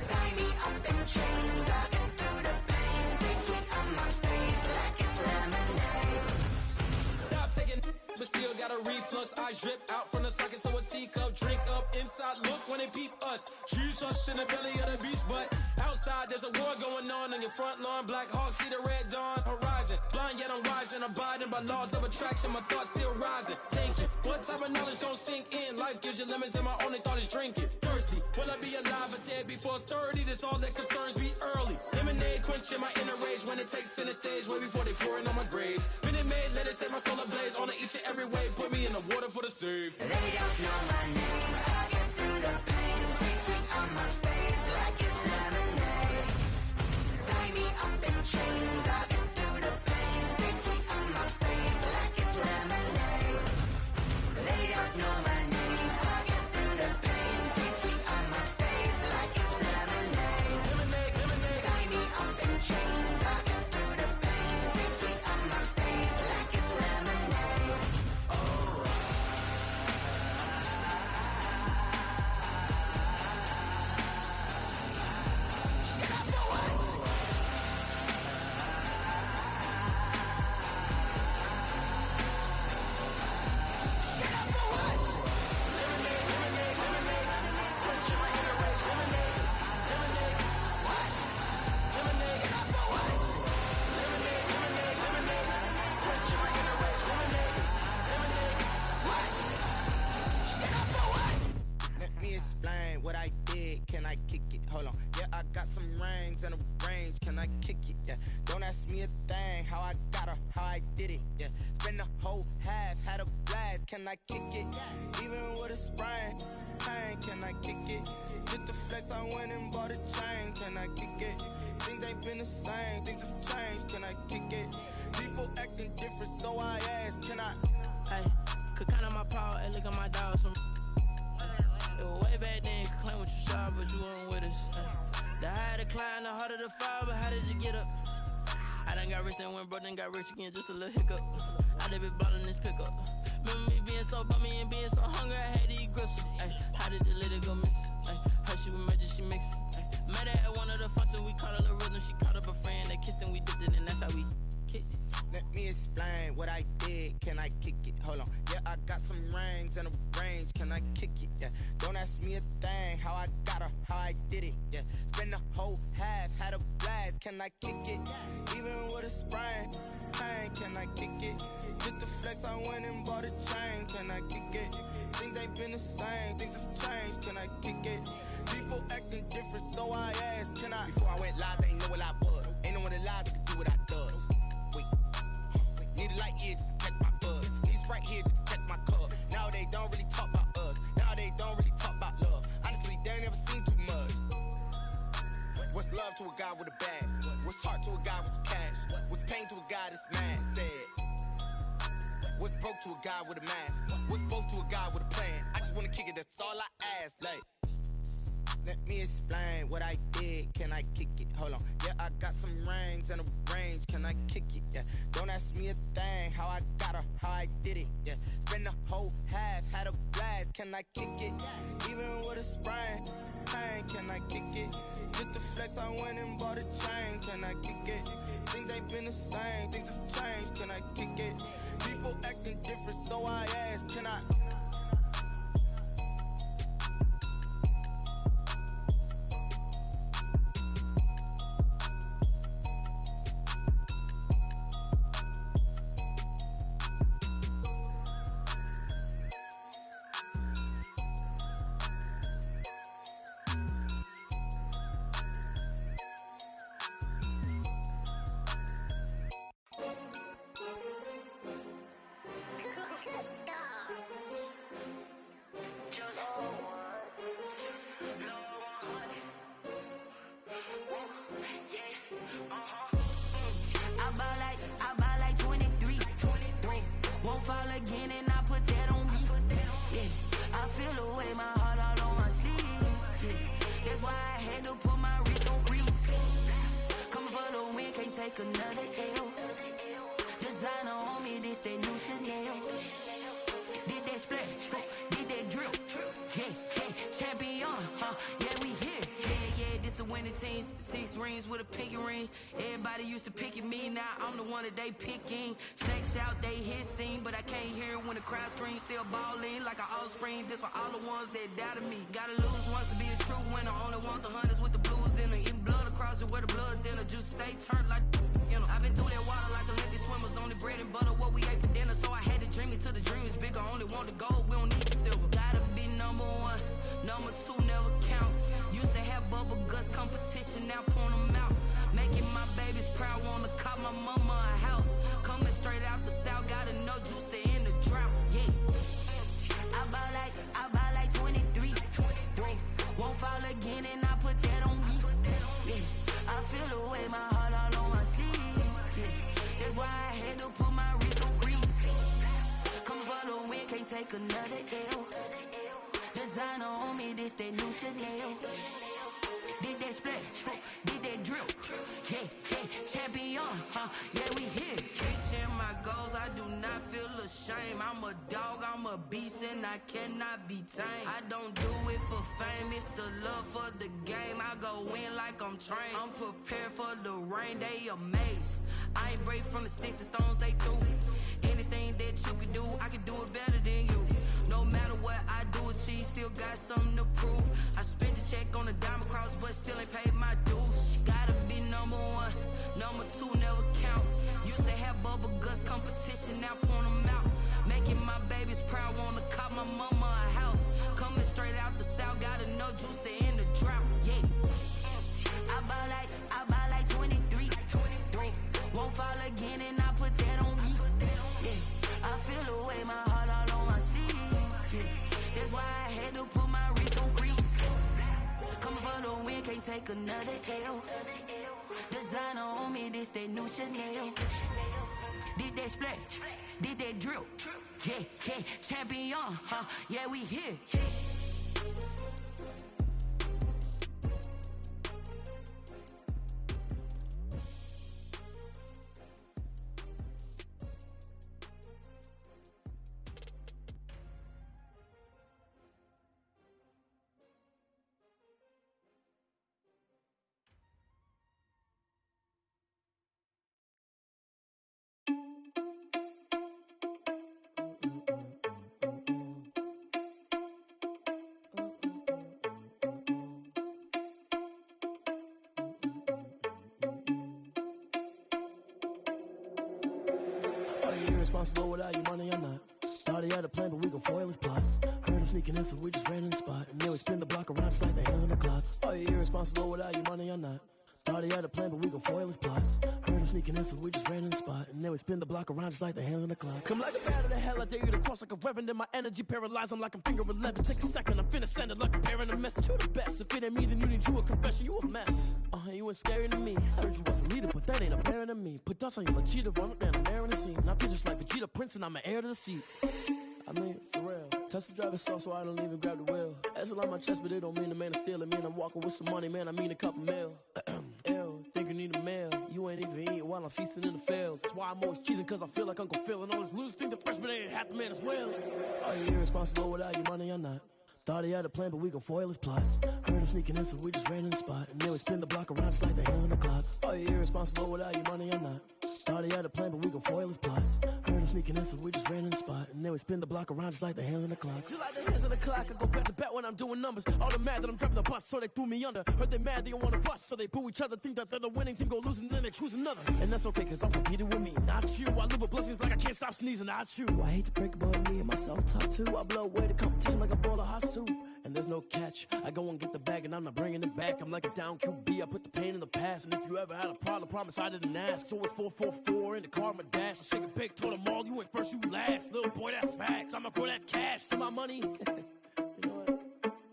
Tie me up in chains, I get through the pain. Taste sweet on my face like it's lemonade. Stop taking, but still got a reflux. I drip out from the socket to a teacup. Drink up inside, look when they peep us. Huge us in the belly of the beach, but outside there's a war going on your front lawn. Black Hawk, see the red dawn horizon. Blind yet I'm rising, abiding by laws of attraction. My thoughts still rising. Thinking, what type of knowledge gon' sink in? Life gives you lemons and my only thought is drinking. Thirsty, will I be alive or dead before 30? That's all that concerns me early. Lemonade quenching my inner rage when it takes center stage way before they pour it on my grave. Minute Maid, let it set my soul ablaze. On each and every way, put me in the water for the save. They don't know my name, I get through the pain. Taste sweet on my face like it's lemonade. Tie me up in chains, I get through the pain. Taste sweet on my face like it's lemonade. They don't know my name, I get through the pain. Taste sweet on my face like it's lemonade. Tie me up in chains, I get through the pain. Taste sweet on my face like it's lemonade. Oh. what I did, can I kick it? Hold on, yeah, I got some rings and a range, can I kick it? Yeah, don't ask me a thing, how I got her, how I did it. Yeah, spend the whole half, had a blast, can I kick it? Even with a sprain, pain, can I kick it? Just the flex, I went and bought a chain, can I kick it? Things ain't been the same, things have changed, can I kick it? People acting different, so I ask, can I? Hey, could count on my power and look at my dogs from. It was way back then, could claim what you saw, but you weren't with us. The higher the climb, the harder the fall, but how did you get up? I done got rich, then went broke, then got rich again, just a little hiccup. I done been ballin' this pickup. Remember me being so bummy and being so hungry, I had to eat gristle. Ay, how did the lady go miss? Ay, her she was magic, she mixed. Met her at one of the functions, we caught a little rhythm, she caught up a friend, they kissed and we dipped it, and that's how we kicked it. Let me explain what I did, can I kick it? Hold on, yeah, I got some rings and a range, can I kick it? Yeah, don't ask me a thing, how I got her, how I did it. Yeah, spend the whole half, had a blast, can I kick it? Even with a sprain, pain, can I kick it? Just the flex, I went and bought a chain, can I kick it? Things ain't been the same, things have changed, can I kick it? People acting different, so I asked, can I? Before I went live, they ain't know what I was. Ain't no one alive that could do what I does. Need a light year just to catch my buzz. Need Sprite here just to catch my cup. Now they don't really talk about us. Now they don't really talk about love. Honestly, they ain't never seen too much. What's love to a guy with a bag? What's heart to a guy with some cash? What's pain to a guy that's mad? Said. What's broke to a guy with a mask? What's both to a guy with a plan? I just wanna kick it, that's all I ask. Like, let me explain what I did, can I kick it? Hold on, yeah, I got some rings and a range, can I kick it? Yeah, don't ask me a thing, how I got her, how I did it. Yeah, spend the whole half, had a blast, can I kick it? Even with a sprain, pain, can I kick it? Just the flex, I went and bought a chain, can I kick it? Things ain't been the same, things have changed, can I kick it? People acting different, so I ask, can I? Another L. Designer on me, this that new Chanel. Did that splash, did that drill. Yeah, champion, yeah, we here. Yeah, this the winning teams. 6 rings with a pinky ring. Everybody used to pick at me, now I'm the one that they picking. Snakes out, they hissing, but I can't hear when the crowd screams. Still balling like an offspring. This for all the ones that doubted me. Gotta lose once to be a true winner. Only want the hunters with the blues in it. Eating blood across it where the blood dinner. Juice stay turned like. You know, I've been through that water like Olympic swimmers. Only bread and butter, what we ate for dinner. So I had to dream it till the dream is bigger. Only want the gold, we don't need the silver. Gotta be number 1, number 2 never count. Used to have bubble guts competition, now point them out. Making my babies proud, wanna cop my mama a house. Coming straight out the south, gotta know juice to end the drought. Yeah, I buy like 23. Won't fall again and I put that on me. Yeah, I feel the way my heart all on my sleeve. Yeah, that's why I had to put my wrist on freeze. Come for the win, can't take another L. Designer on me, this that new Chanel. Did that splash, did that drill. Yeah, champion, yeah, we here. Reaching my goals, I do not feel ashamed. I'm a dog, I'm a beast, and I cannot be tamed. I don't do it for fame, it's the love for the game. I go in like I'm trained. I'm prepared for the rain, they amazed. I ain't break from the sticks and stones they threw. Anything that you can do, I can do it better than you. No matter what I do achieve, still got something to prove. I spent the check on the diamond cross, but still ain't paid my dues. Gotta be number 1, number 2 never count. Used to have bubble guts competition, now point them out. Making my babies proud, wanna cop my mama a house. Coming straight out the south, gotta know juice take another L. Designer on me, this they new Chanel. This they splash, this they drill. Yeah, yeah, champion, huh? Yeah, we here. Irresponsible without your money or not. Thought he had a plan, but we gon' foil his plot. Heard him sneaking in, so we just ran in the spot. And then we spin the block around just like the hands on the clock. Are you irresponsible without your money or not? Thought he had a plan, but we gon' foil his plot. Heard him sneaking in, so we just ran in the spot. And then we spin the block around just like the hands on the clock. Come like a bat of the hell, I dare you to cross like a reverend. And my energy paralyzed, I'm like I'm finger 11. Take a second, I'm finna send it like a parent a message. You the best, if it ain't me, then you need you a confession. You a mess, you ain't scary to me. I heard you was a leader, but that ain't apparent to me. Put dust on you like cheetah, run up down the air in the scene. Now you're just like Vegeta Prince and I'm an heir to the seat. I mean, for real. Touch the driver's soft so I don't even grab the wheel. That's on my chest, but it don't mean the man is stealing. Mean I'm walking with some money, man, I mean a couple mil. Ew, think you need a meal. You ain't even eating while I'm feasting in the field. That's why I'm always cheesing, cause I feel like Uncle Phil. And all this losers think the freshman ain't half the man as well. Are you irresponsible without your money or not? Thought he had a plan, but we gon' foil his plot. Heard him sneaking in, so we just ran in the spot. And then we spin the block around just like the hands on the clock. Are you irresponsible without your money or not? Thought he had a plan, but we gon' foil his plot. Heard him sneaking in, so we just ran in the spot. And then we spin the block around just like the hands on the clock. Just like the hands on the clock, I go back to back when I'm doing numbers. All the mad that I'm driving the bus, so they threw me under. Heard they mad, they don't wanna bust, so they boo each other. Think that they're the winning team, go losing, then they choose another. And that's okay, cause I'm competing with me, not you. I live with blessings like I can't stop sneezing, not you. I hate to break about me and myself top two. I blow away the competition like a bowl of hot soup. And there's no catch. I go and get the bag and I'm not bringing it back. I'm like a down QB, I put the pain in the past. And if you ever had a problem, promise I didn't ask. So it's 444 in the car, my dash. I shake a big, told them all, you went first, you last. Little boy, that's facts. I'ma grow that cash to my money. You know what?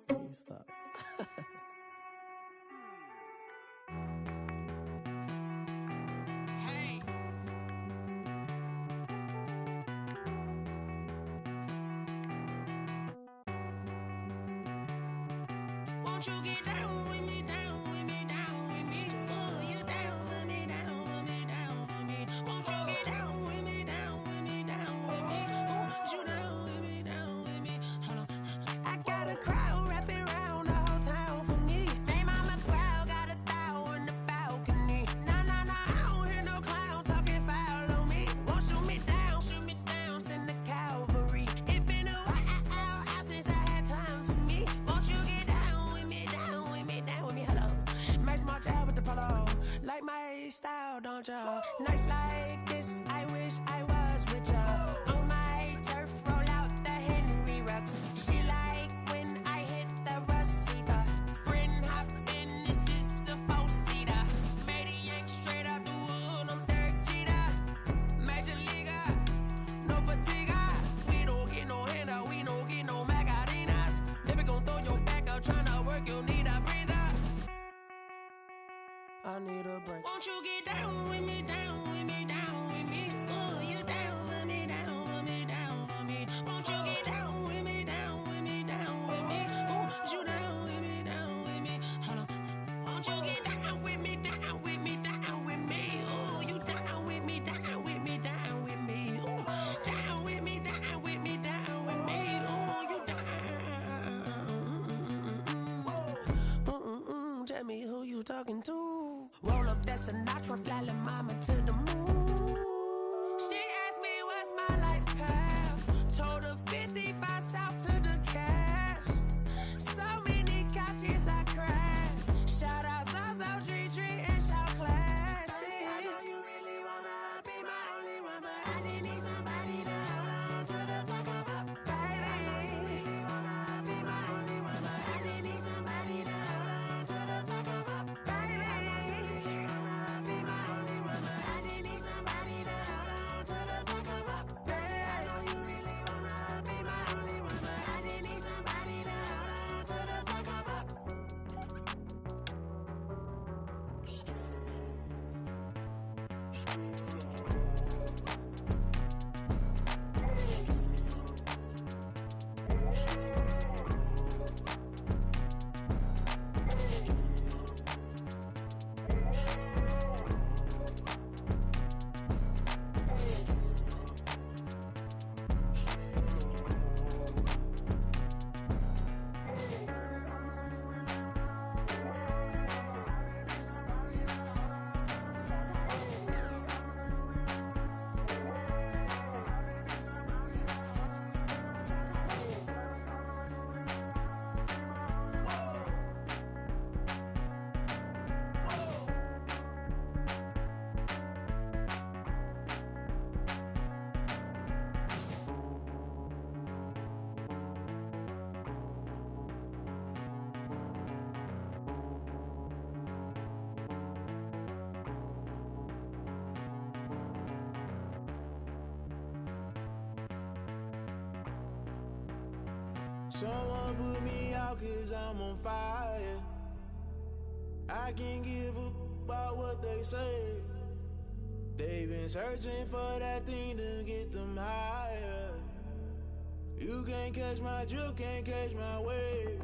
Let me stop. Won't you get down with me, down with me, down with me? Oh, you down with me, down with me, down with me. Won't you get down with me, down with me, down with me? Oh, you down with me, down with me? Hold on. I got a crowd wrapping around the whole town for me. Hey, mama proud, got a thou in the balcony. Nah, nah, nah, I don't hear no clown talking foul on me. Won't shoot me down, send the cavalry. It been a while since I had time for me. Won't you get down with me, down with me, down with me? Hello. Max March out with the polo. Like my style, don't y'all? Nights like this, I wish I was with y'all. On my turf, roll out the Henry Rux. She like when I hit the receiver. Friend hop in, this is a four-seater. Made a yank straight out the wood, I'm Derek Jeter. Major leaguer, no fatigue. We don't get no handout, we don't get no Macarinas. Never gon' throw your back out, tryna work, you need a breather. I need a break. Won't you get down with me, down with me, down with me? Oh, you down with me, down with me, down with me? Won't you get down with me, down with me, down with me? Oh, you down with me, down with me? Hold on. Won't you get down with me, down with me, down with me? Oh, you down with me, down with me, down with me? Oh, down with me, down with me, down with me? Oh, you down. Tell me who you talking to. Roll up that Sinatra, fly la mama to the moon. She asked me what's my life path. Told her 55 south to the cat. So many couches I cried. Shout out Zazo, Tree Tree, and shout classic. I know you really wanna be my only one, but I didn't need somebody to hold on to the second up. Baby, I know you really wanna be my only one, but I didn't need somebody to hold on to the second up. Baby, I know you really wanna be my only one, but I didn't need somebody to Someone put me out 'cause I'm on fire. I can't give up about what they say. They've been searching for that thing to get them higher. You can't catch my drift, can't catch my wave.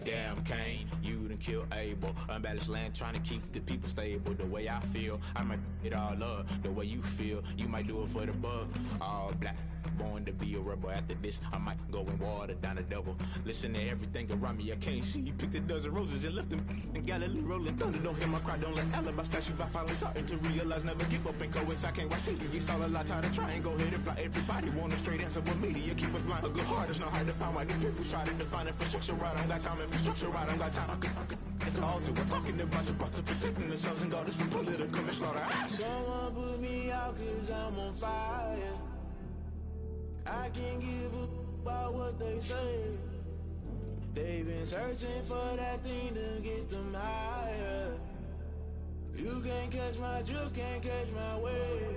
Damn, Kane, you done killed Abel. Unbalanced land, trying to keep the people stable. The way I feel, I might it all up. The way you feel, you might do it for the bug. All black, born to be a rebel. After this, I might go and water down the devil. Listen to everything around me, I can't see. Picked a dozen roses and left them in Galilee rolling thunder. Don't hear my cry, don't let alibis pass you. I finally starting to realize, never give up and coincide. I can't watch TV, it's all a lot. Tired of trying, go ahead and fly. Everybody want a straight answer, but media keep us blind. A good heart is not hard to find. Why do people try to define infrastructure right? I don't got time, infrastructure right, I don't got time. I could it's all to we're talking about you, about to protecting the sons and daughters from political manslaughter. Someone put me out 'cause I'm on fire. I can't give up about what they say. They've been searching for that thing to get them higher. You can't catch my drift, can't catch my wave.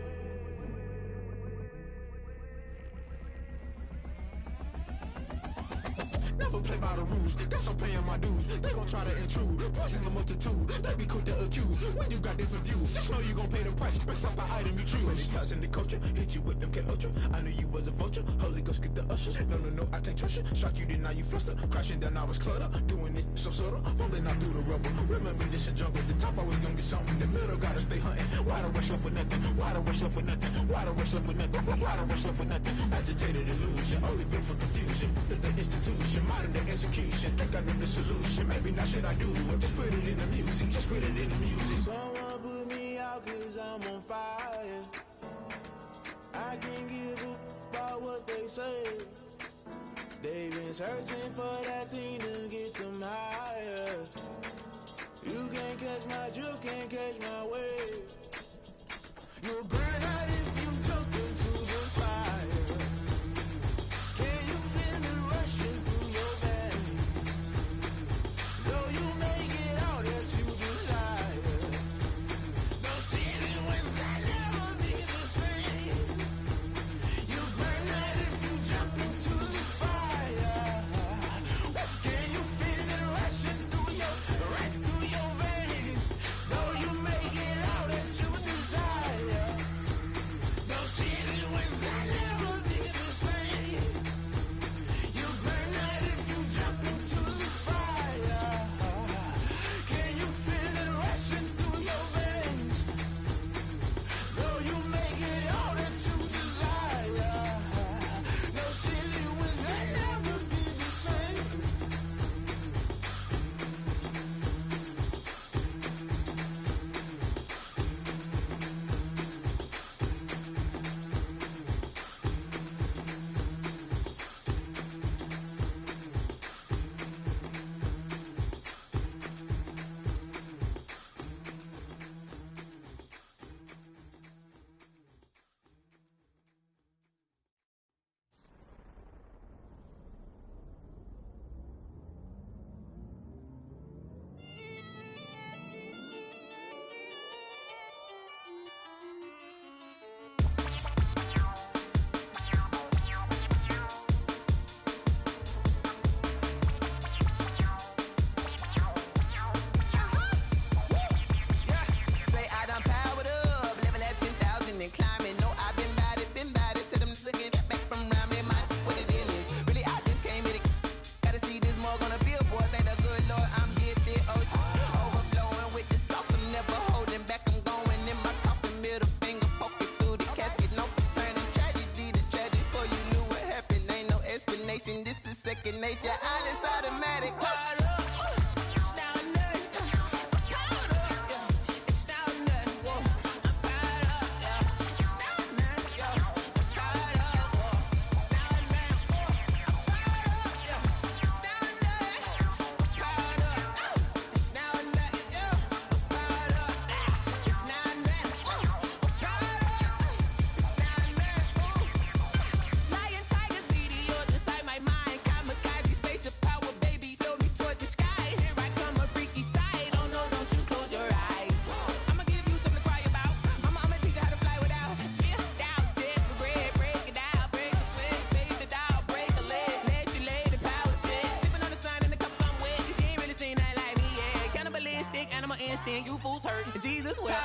Never play by the rules, guess I'm paying my dues. They gon' try to intrude, poison the multitude. They be quick to accuse when you got different views. Just know you gon' pay the price based off the item you choose. Many times in the culture, hit you with them K-Ultra. I knew you was a vulture, Holy Ghost get the ushers. No, I can't trust you. Shock you, then now you fluster. Crashing down, I was cluttered. Doing this so subtle, fumbling out through the rubble. Remember this in jungle, the top always gonna get something. The middle gotta stay hunting. Why the rush up for nothing? Why the rush up for nothing? Why the rush up for nothing? Why the rush up for nothing? Agitated illusion, only built for confusion. The institution, modern day execution. Think I know the solution. Maybe not should I do it? Just put it in the music. Just put it in the music. Someone put me out 'cause I'm on fire. I can't give up about what they say. They've been searching for that thing to get them higher. You can't catch my drift, can't catch my wave. You'll burn out if you jump into the fire. Can you feel it rushing through your veins? Though you make it out that you desire. No city was that never be the same. You burn out if you jump into the fire. Can you feel it rushing right through your veins? Though you make it out that you desire. No city was that never be the same. You burn out if you jump into the fire. Can you feel it rushing through your veins? Though you make it all that you desire. No city was that never be the same. Say I done powered up, level at 10,000 and climbing. No, I've been bad it to them niggas get back from around me. My what the deal is, really I just came here to gotta see this more gonna be a boy. Thank the good Lord I'm gifted. Overflowing with the sauce, I'm never holding back. I'm going in my coffin, middle finger poking through the casket. No turning tragedy to tragedy. Before you knew what happened, ain't no explanation. This is second nature. All is automatic. Lion, tigers, meteors inside my mind. Kamikaze, spaceship power, baby. So me towards you fools hurt, and Jesus will.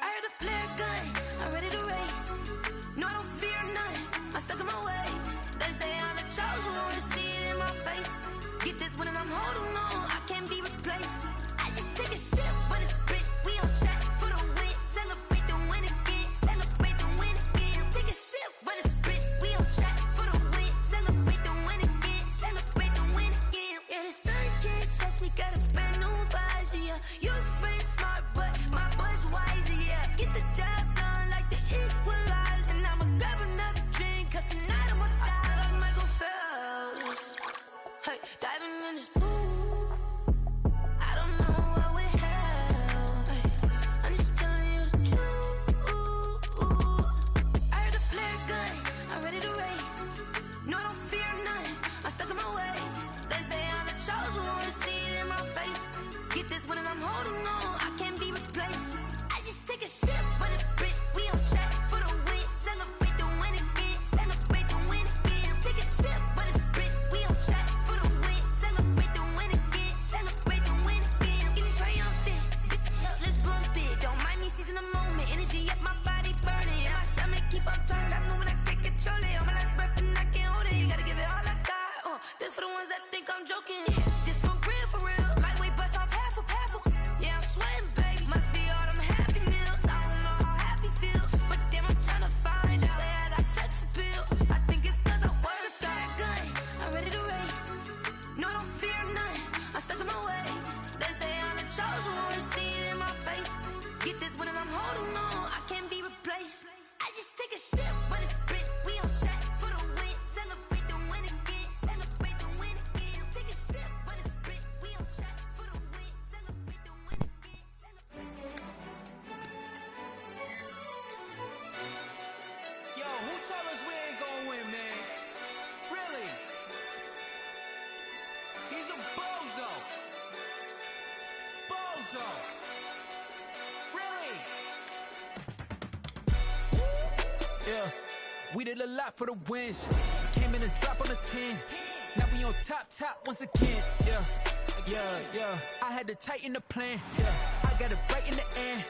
I heard a flare gun, I'm ready to race. No, I don't fear none, I'm stuck in my ways. They say I'm the chosen one, to see it in my face. Get this one and I'm holding on, I can't be replaced. I just take a sip when it's split, we on track for the win. Celebrate the win again, celebrate the win again. Take a sip when it's split, we on track for the win. Celebrate the win again, celebrate the win again. Yeah, the sun can't touch me, got a brand new visor, yeah. You're friend smart, but my bud's wiser, yeah. Get the job done like the equalizer. And I'ma grab another drink, cause tonight I'ma die like Michael Phelps. Hey, diving in this pool, I don't know what we have. Hey, I'm just telling you the truth. I heard a flare gun, I'm ready to race. No, I don't fear none, I'm stuck in my ways. They say I'm the chosen one, to see it in my face. Get this one and I'm holding on, I can't be replaced. I just take a sip when it's split, we on track for the win. Celebrate the win again, celebrate the win again. Take a sip when it's split, we on track for the win. Celebrate the win again, celebrate the win again. Getting triumphant, let's bump it. Don't mind me seizing the moment, energy up my body burning. And my stomach keep up tight, stop moving, I can't control it. On my last breath and I can't hold it, you gotta give it all I got. This for the ones that think I'm joking. This for real, lightweight bust off half a. Yeah, I'm sweating, baby. Must be all them happy meals. I don't know how happy feels, but damn, I'm trying to find out. Say I got sex appeal. I think it's cause I wear the flag gun. I'm ready to race. No, I don't fear none, I'm stuck in my ways. They say I'm the chosen one, to see it in my face. Get this one and I'm holding on, I can't be replaced. I just take a sip when it's split, we on track for the win. Celebrate the win again, celebrate the win again. Take a sip when it's split, we on track for the win. Celebrate the win again, celebrate. Yo, who told us we ain't gonna win, man? Really? He's a bozo. Bozo. Really? Yeah, we did a lot for the wins. Came in a drop on a 10. Now we on top once again. Yeah. I had to tighten the plan. Yeah, I got it right in the end.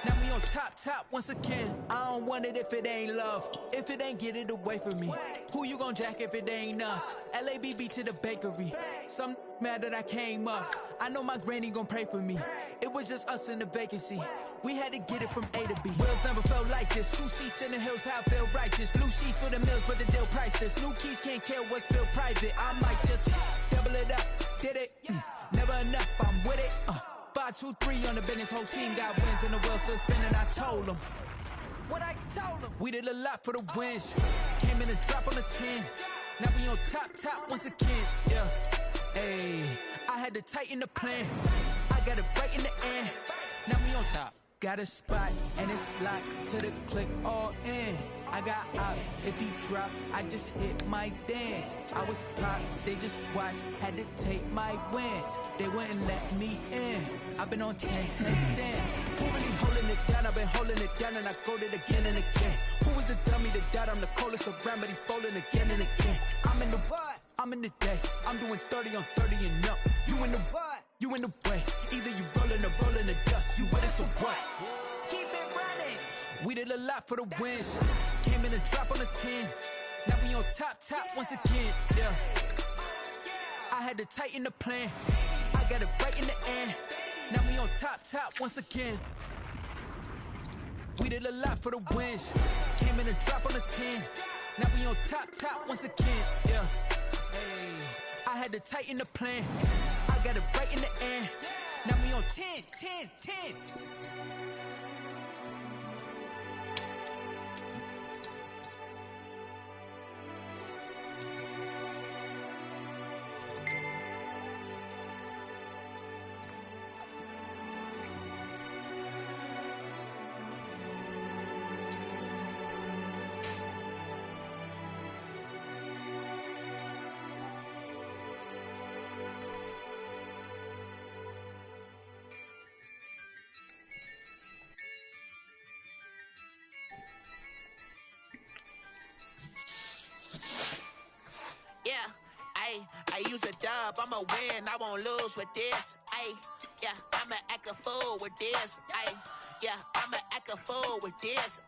Now we on top once again. I don't want it if it ain't love. If it ain't, get it away from me. Who you gon' jack if it ain't us? LABB to the bakery. Some mad that I came up. I know my granny gon' pray for me. It was just us in the vacancy. We had to get it from A to B. Wheels never felt like this. 2 seats in the hills, how I feel righteous. Blue sheets for the mills, but the deal priceless. New keys can't kill what's built private. I might just double it up. Did it? Never enough, I'm with it. 5, 2, 3 on the business. Whole team got wins and the wheels still spinning. I told them what I told them. We did a lot for the wins. Came in a drop on the 10. Now we on top once again. Yeah. Hey, I had to tighten the plan. I got it right in the end. Now we on top. Got a spot and it's locked to the click all in. I got ops, if he drop, I just hit my dance. I was pop, they just watched, had to take my wins. They wouldn't let me in. I've been on 10 cents. Who really holding it down? I've been holding it down and I go it again and again. Who was a dummy to doubt I'm the coldest around, but he falling again and again. I'm in the what? I'm in the day. I'm doing 30 on 30 and up. You in the what? You in the way. Either you rolling or rolling the dust. You with us or what? Keep it running. We did a lot for the wins. Came in a drop on a 10. Now we on top once again. Yeah. I had to tighten the plan. I got it right in the end. Now we on top once again. We did a lot for the wins. Came in a drop on a 10. Now we on top once again. Yeah. Hey. I had to tighten the plan. I got it right in the end. Now we on 10. I use a dub, I'ma win, I won't lose with this. Yeah, I'ma act a fool with this. Yeah, I'ma act a fool with this.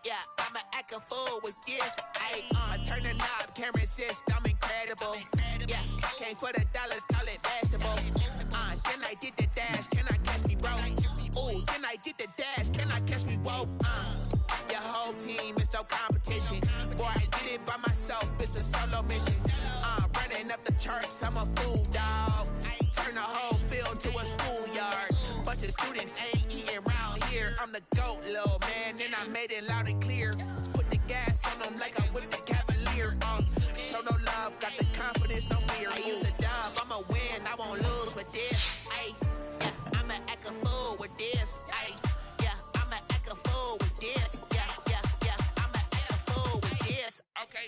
Yeah, I'ma act a fool with this. I turn the knob, camera assist, I'm incredible. Yeah, came for the dollars, call it vegetable. Then I did the dash, can I catch me, bro? Ooh, then I did the dash, can I catch me, whoa? Your whole team is no competition. Boy, I did it by myself, it's a solo mission. Running up the charts, I'm a fool, dog. Turn the whole field to a schoolyard. Bunch of students ain't eating round here. I'm the GOAT, little man, and I made it loud and clear. Put the gas on them like I whipped the Cavalier. Show no love, got the confidence, no fear. I use a dub, I'ma win, I won't lose with this. Yeah, I'ma act a fool with this. Yeah, I'ma act a fool with this. Yeah, I'ma act a fool with this. Okay.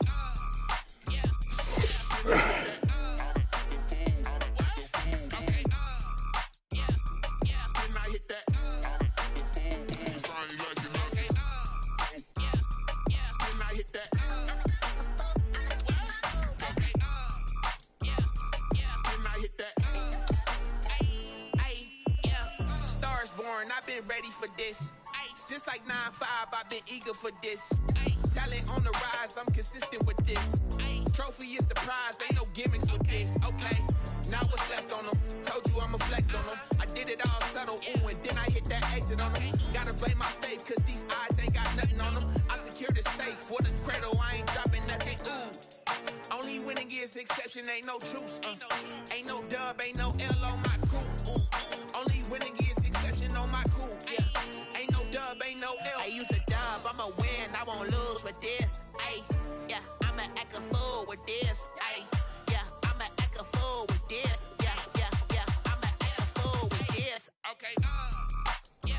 I've been ready for this. Since like 9-5, I've been eager for this. Talent on the rise, I'm consistent with this. Trophy is the prize, ain't no gimmicks with this. Okay, now what's left on them? Told you I'ma flex on them. I did it all subtle, ooh, and then I hit that exit on them. Gotta blame my faith, cause these odds ain't got nothing on them. I secured the safe for the cradle, I ain't dropping nothing, ooh. Only winning is exception, ain't no truce. Ain't no dub, ain't no L on my crew. Only winning is exception on my cool. Yeah, ain't no dub, ain't no L. I use a dub, I'ma win, I won't lose with this. Yeah, I'ma act a fool with this. Yeah, I'ma act a fool with this. Yeah, I'ma act a fool with this. Okay. Yeah.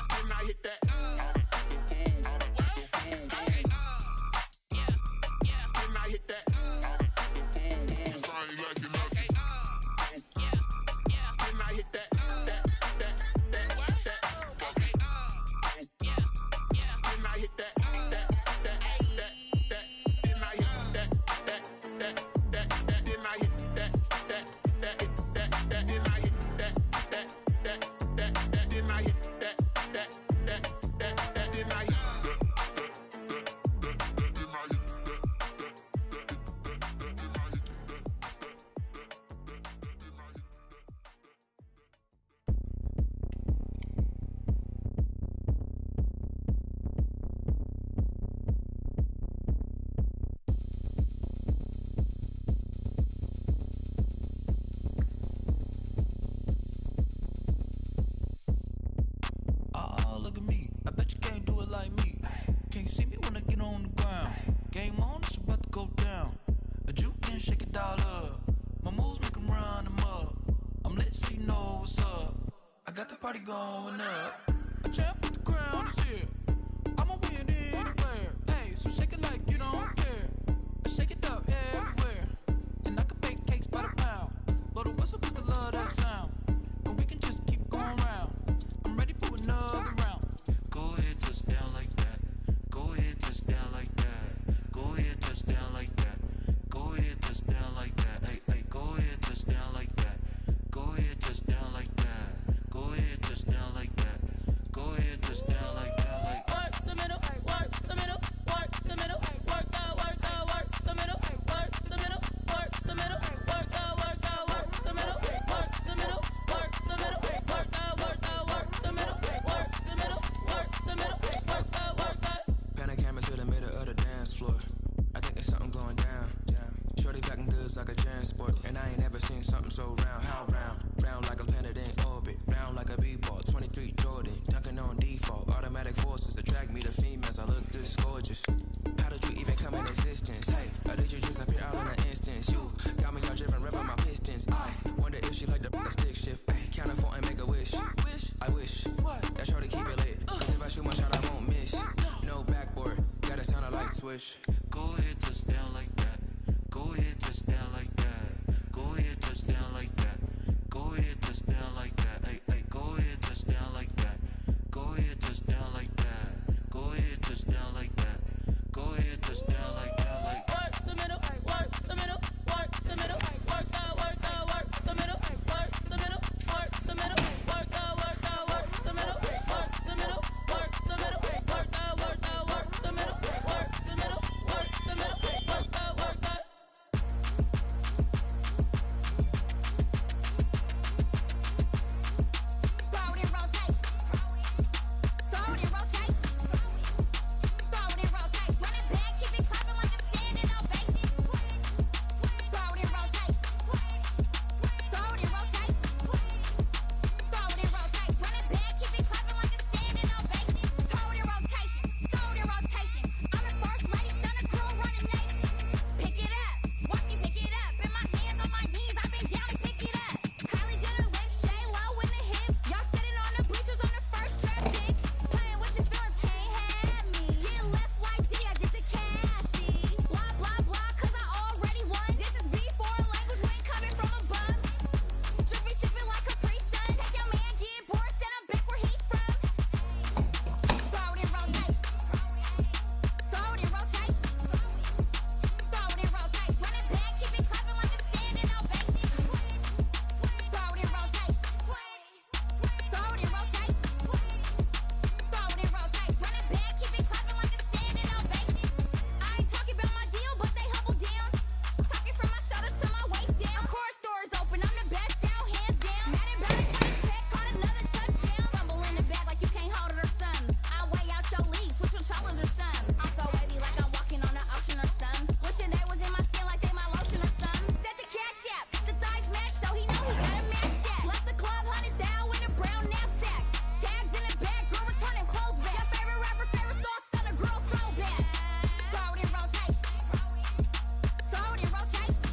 Then I hit that. Party going up. A champ with the crown is here. I'ma win anywhere. Hey, so shake it like you don't care. Shake it up everywhere. And I can bake cakes by the pound. Blow the whistle cause I love that sound. And we can just keep going round. I'm ready for another round. Go ahead, touch down like that. Go ahead, swish. Go ahead, touch down like that. Go ahead, touch down like that. Go ahead, touch down like that. Go ahead, touch down like that. Hey, hey, go ahead, touch down like that. Go ahead, touch down like that. Go ahead, touch down like that. Go ahead, touch down like that. Like work the middle, work the middle, work the middle, work that, work that, work the middle, work the middle, work the middle, work that, work that, work the middle, work the middle, work the middle, work that, work that, work the middle, work the middle, work the middle, work that, work that. Throw it in rotation. Throw it in rotation. Throw it in rotation. Run it back, keep it clapping like a standing ovation. Throw it in rotation. Throw it in rotation. Throw it in rotation. Run it back, keep it clapping like a standing ovation. Throw it in rotation. Throw it in rotation. I'm the first lady, stunner crew, running nation. Pick it up, watch me pick it up. In my hands, on my knees, I've been down and pick it up. Kylie Jenner lips, J-Lo in the hips. Y'all sitting on the bleachers on the first draft pick. Playing with your feelings, can't have me. Get left like D, I did the Cassie. Blah, blah, blah, cause I already won. This is B4 language, we ain't coming from a bum. Drippy, sipping like Capri Sun. Take your man, get bored, send him back where he's from. Throw it in rotation. Throw it in rotation. Throw it in rotation. Run it back, keep it clapping like a standing ovation. Throw it in rotation. Throw it in rotation. Throw it in rotation. Run it back, keep it clapping like a standing ovation. I ain't talking about my deal, but they humble down. Talking from my shoulders to my waist down. Core stores open, I'm the best out, hands down. Mad about it, cut a check, caught another touchdown. Fumble in the bag like you can't hold it or something. I weigh out your league, switch controllers or something. I'm so wavy like I'm walking on the ocean or something. Wishing they was in my skin like they my lotion or something. Set the cash out, the thighs match, so he know he gotta match that. Left the club, hundreds down with a brown knapsack. Tags in the bag, girl returning clothes back. Your favorite rapper, favorite song, stunner, girl throwback. Throw it in rotation. Throw it in rotation.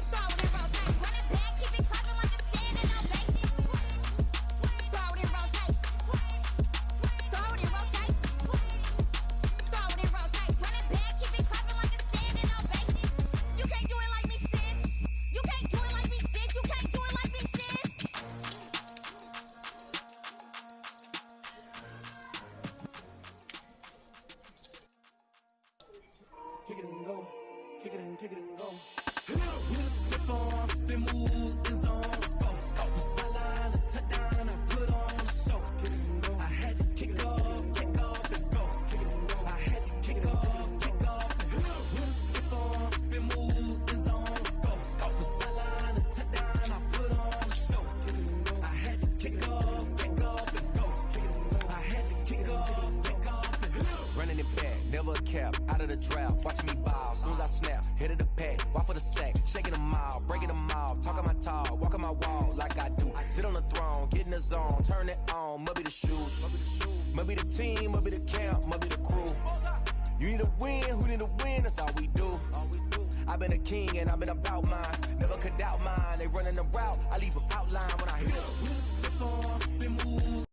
Throw it in rotation. Run it back, keep it clapping like a standing ovation. Throw it in rotation. Throw it in rotation. Throw it in rotation. Run it back, keep it clapping like a standing ovation. You can't do it like me, sis. You can't do it like me, sis. You can't do it like me, sis. Kick it and go. Kick it and go. We just step on, spin, move, in zone, scope. From sideline to touchdown, I put on a show. Kick it and go. I had to kick off and go. Kick it and go. I had to kick off and go. We just step on, spin, move, in zone, scope. From sideline to touchdown, I put on a show. Kick it and go. I had to kick off and go. Kick it and go. I had to kick off and go. Running it back, never a cap, out of the draft, watching me ball, soon as I snap, hit of the pack, walk for the sack, shaking them all, breaking them off, talking my talk, walking my wall like I do, sit on the throne, get in the zone, turn it on, must be the shoes, must be the team, must be the camp, must be the crew, you need a win, who need a win, that's all we do, I've been a king and I've been about mine, never could doubt mine, they running the route, I leave them outline when I hit them. We just step on, spin, move.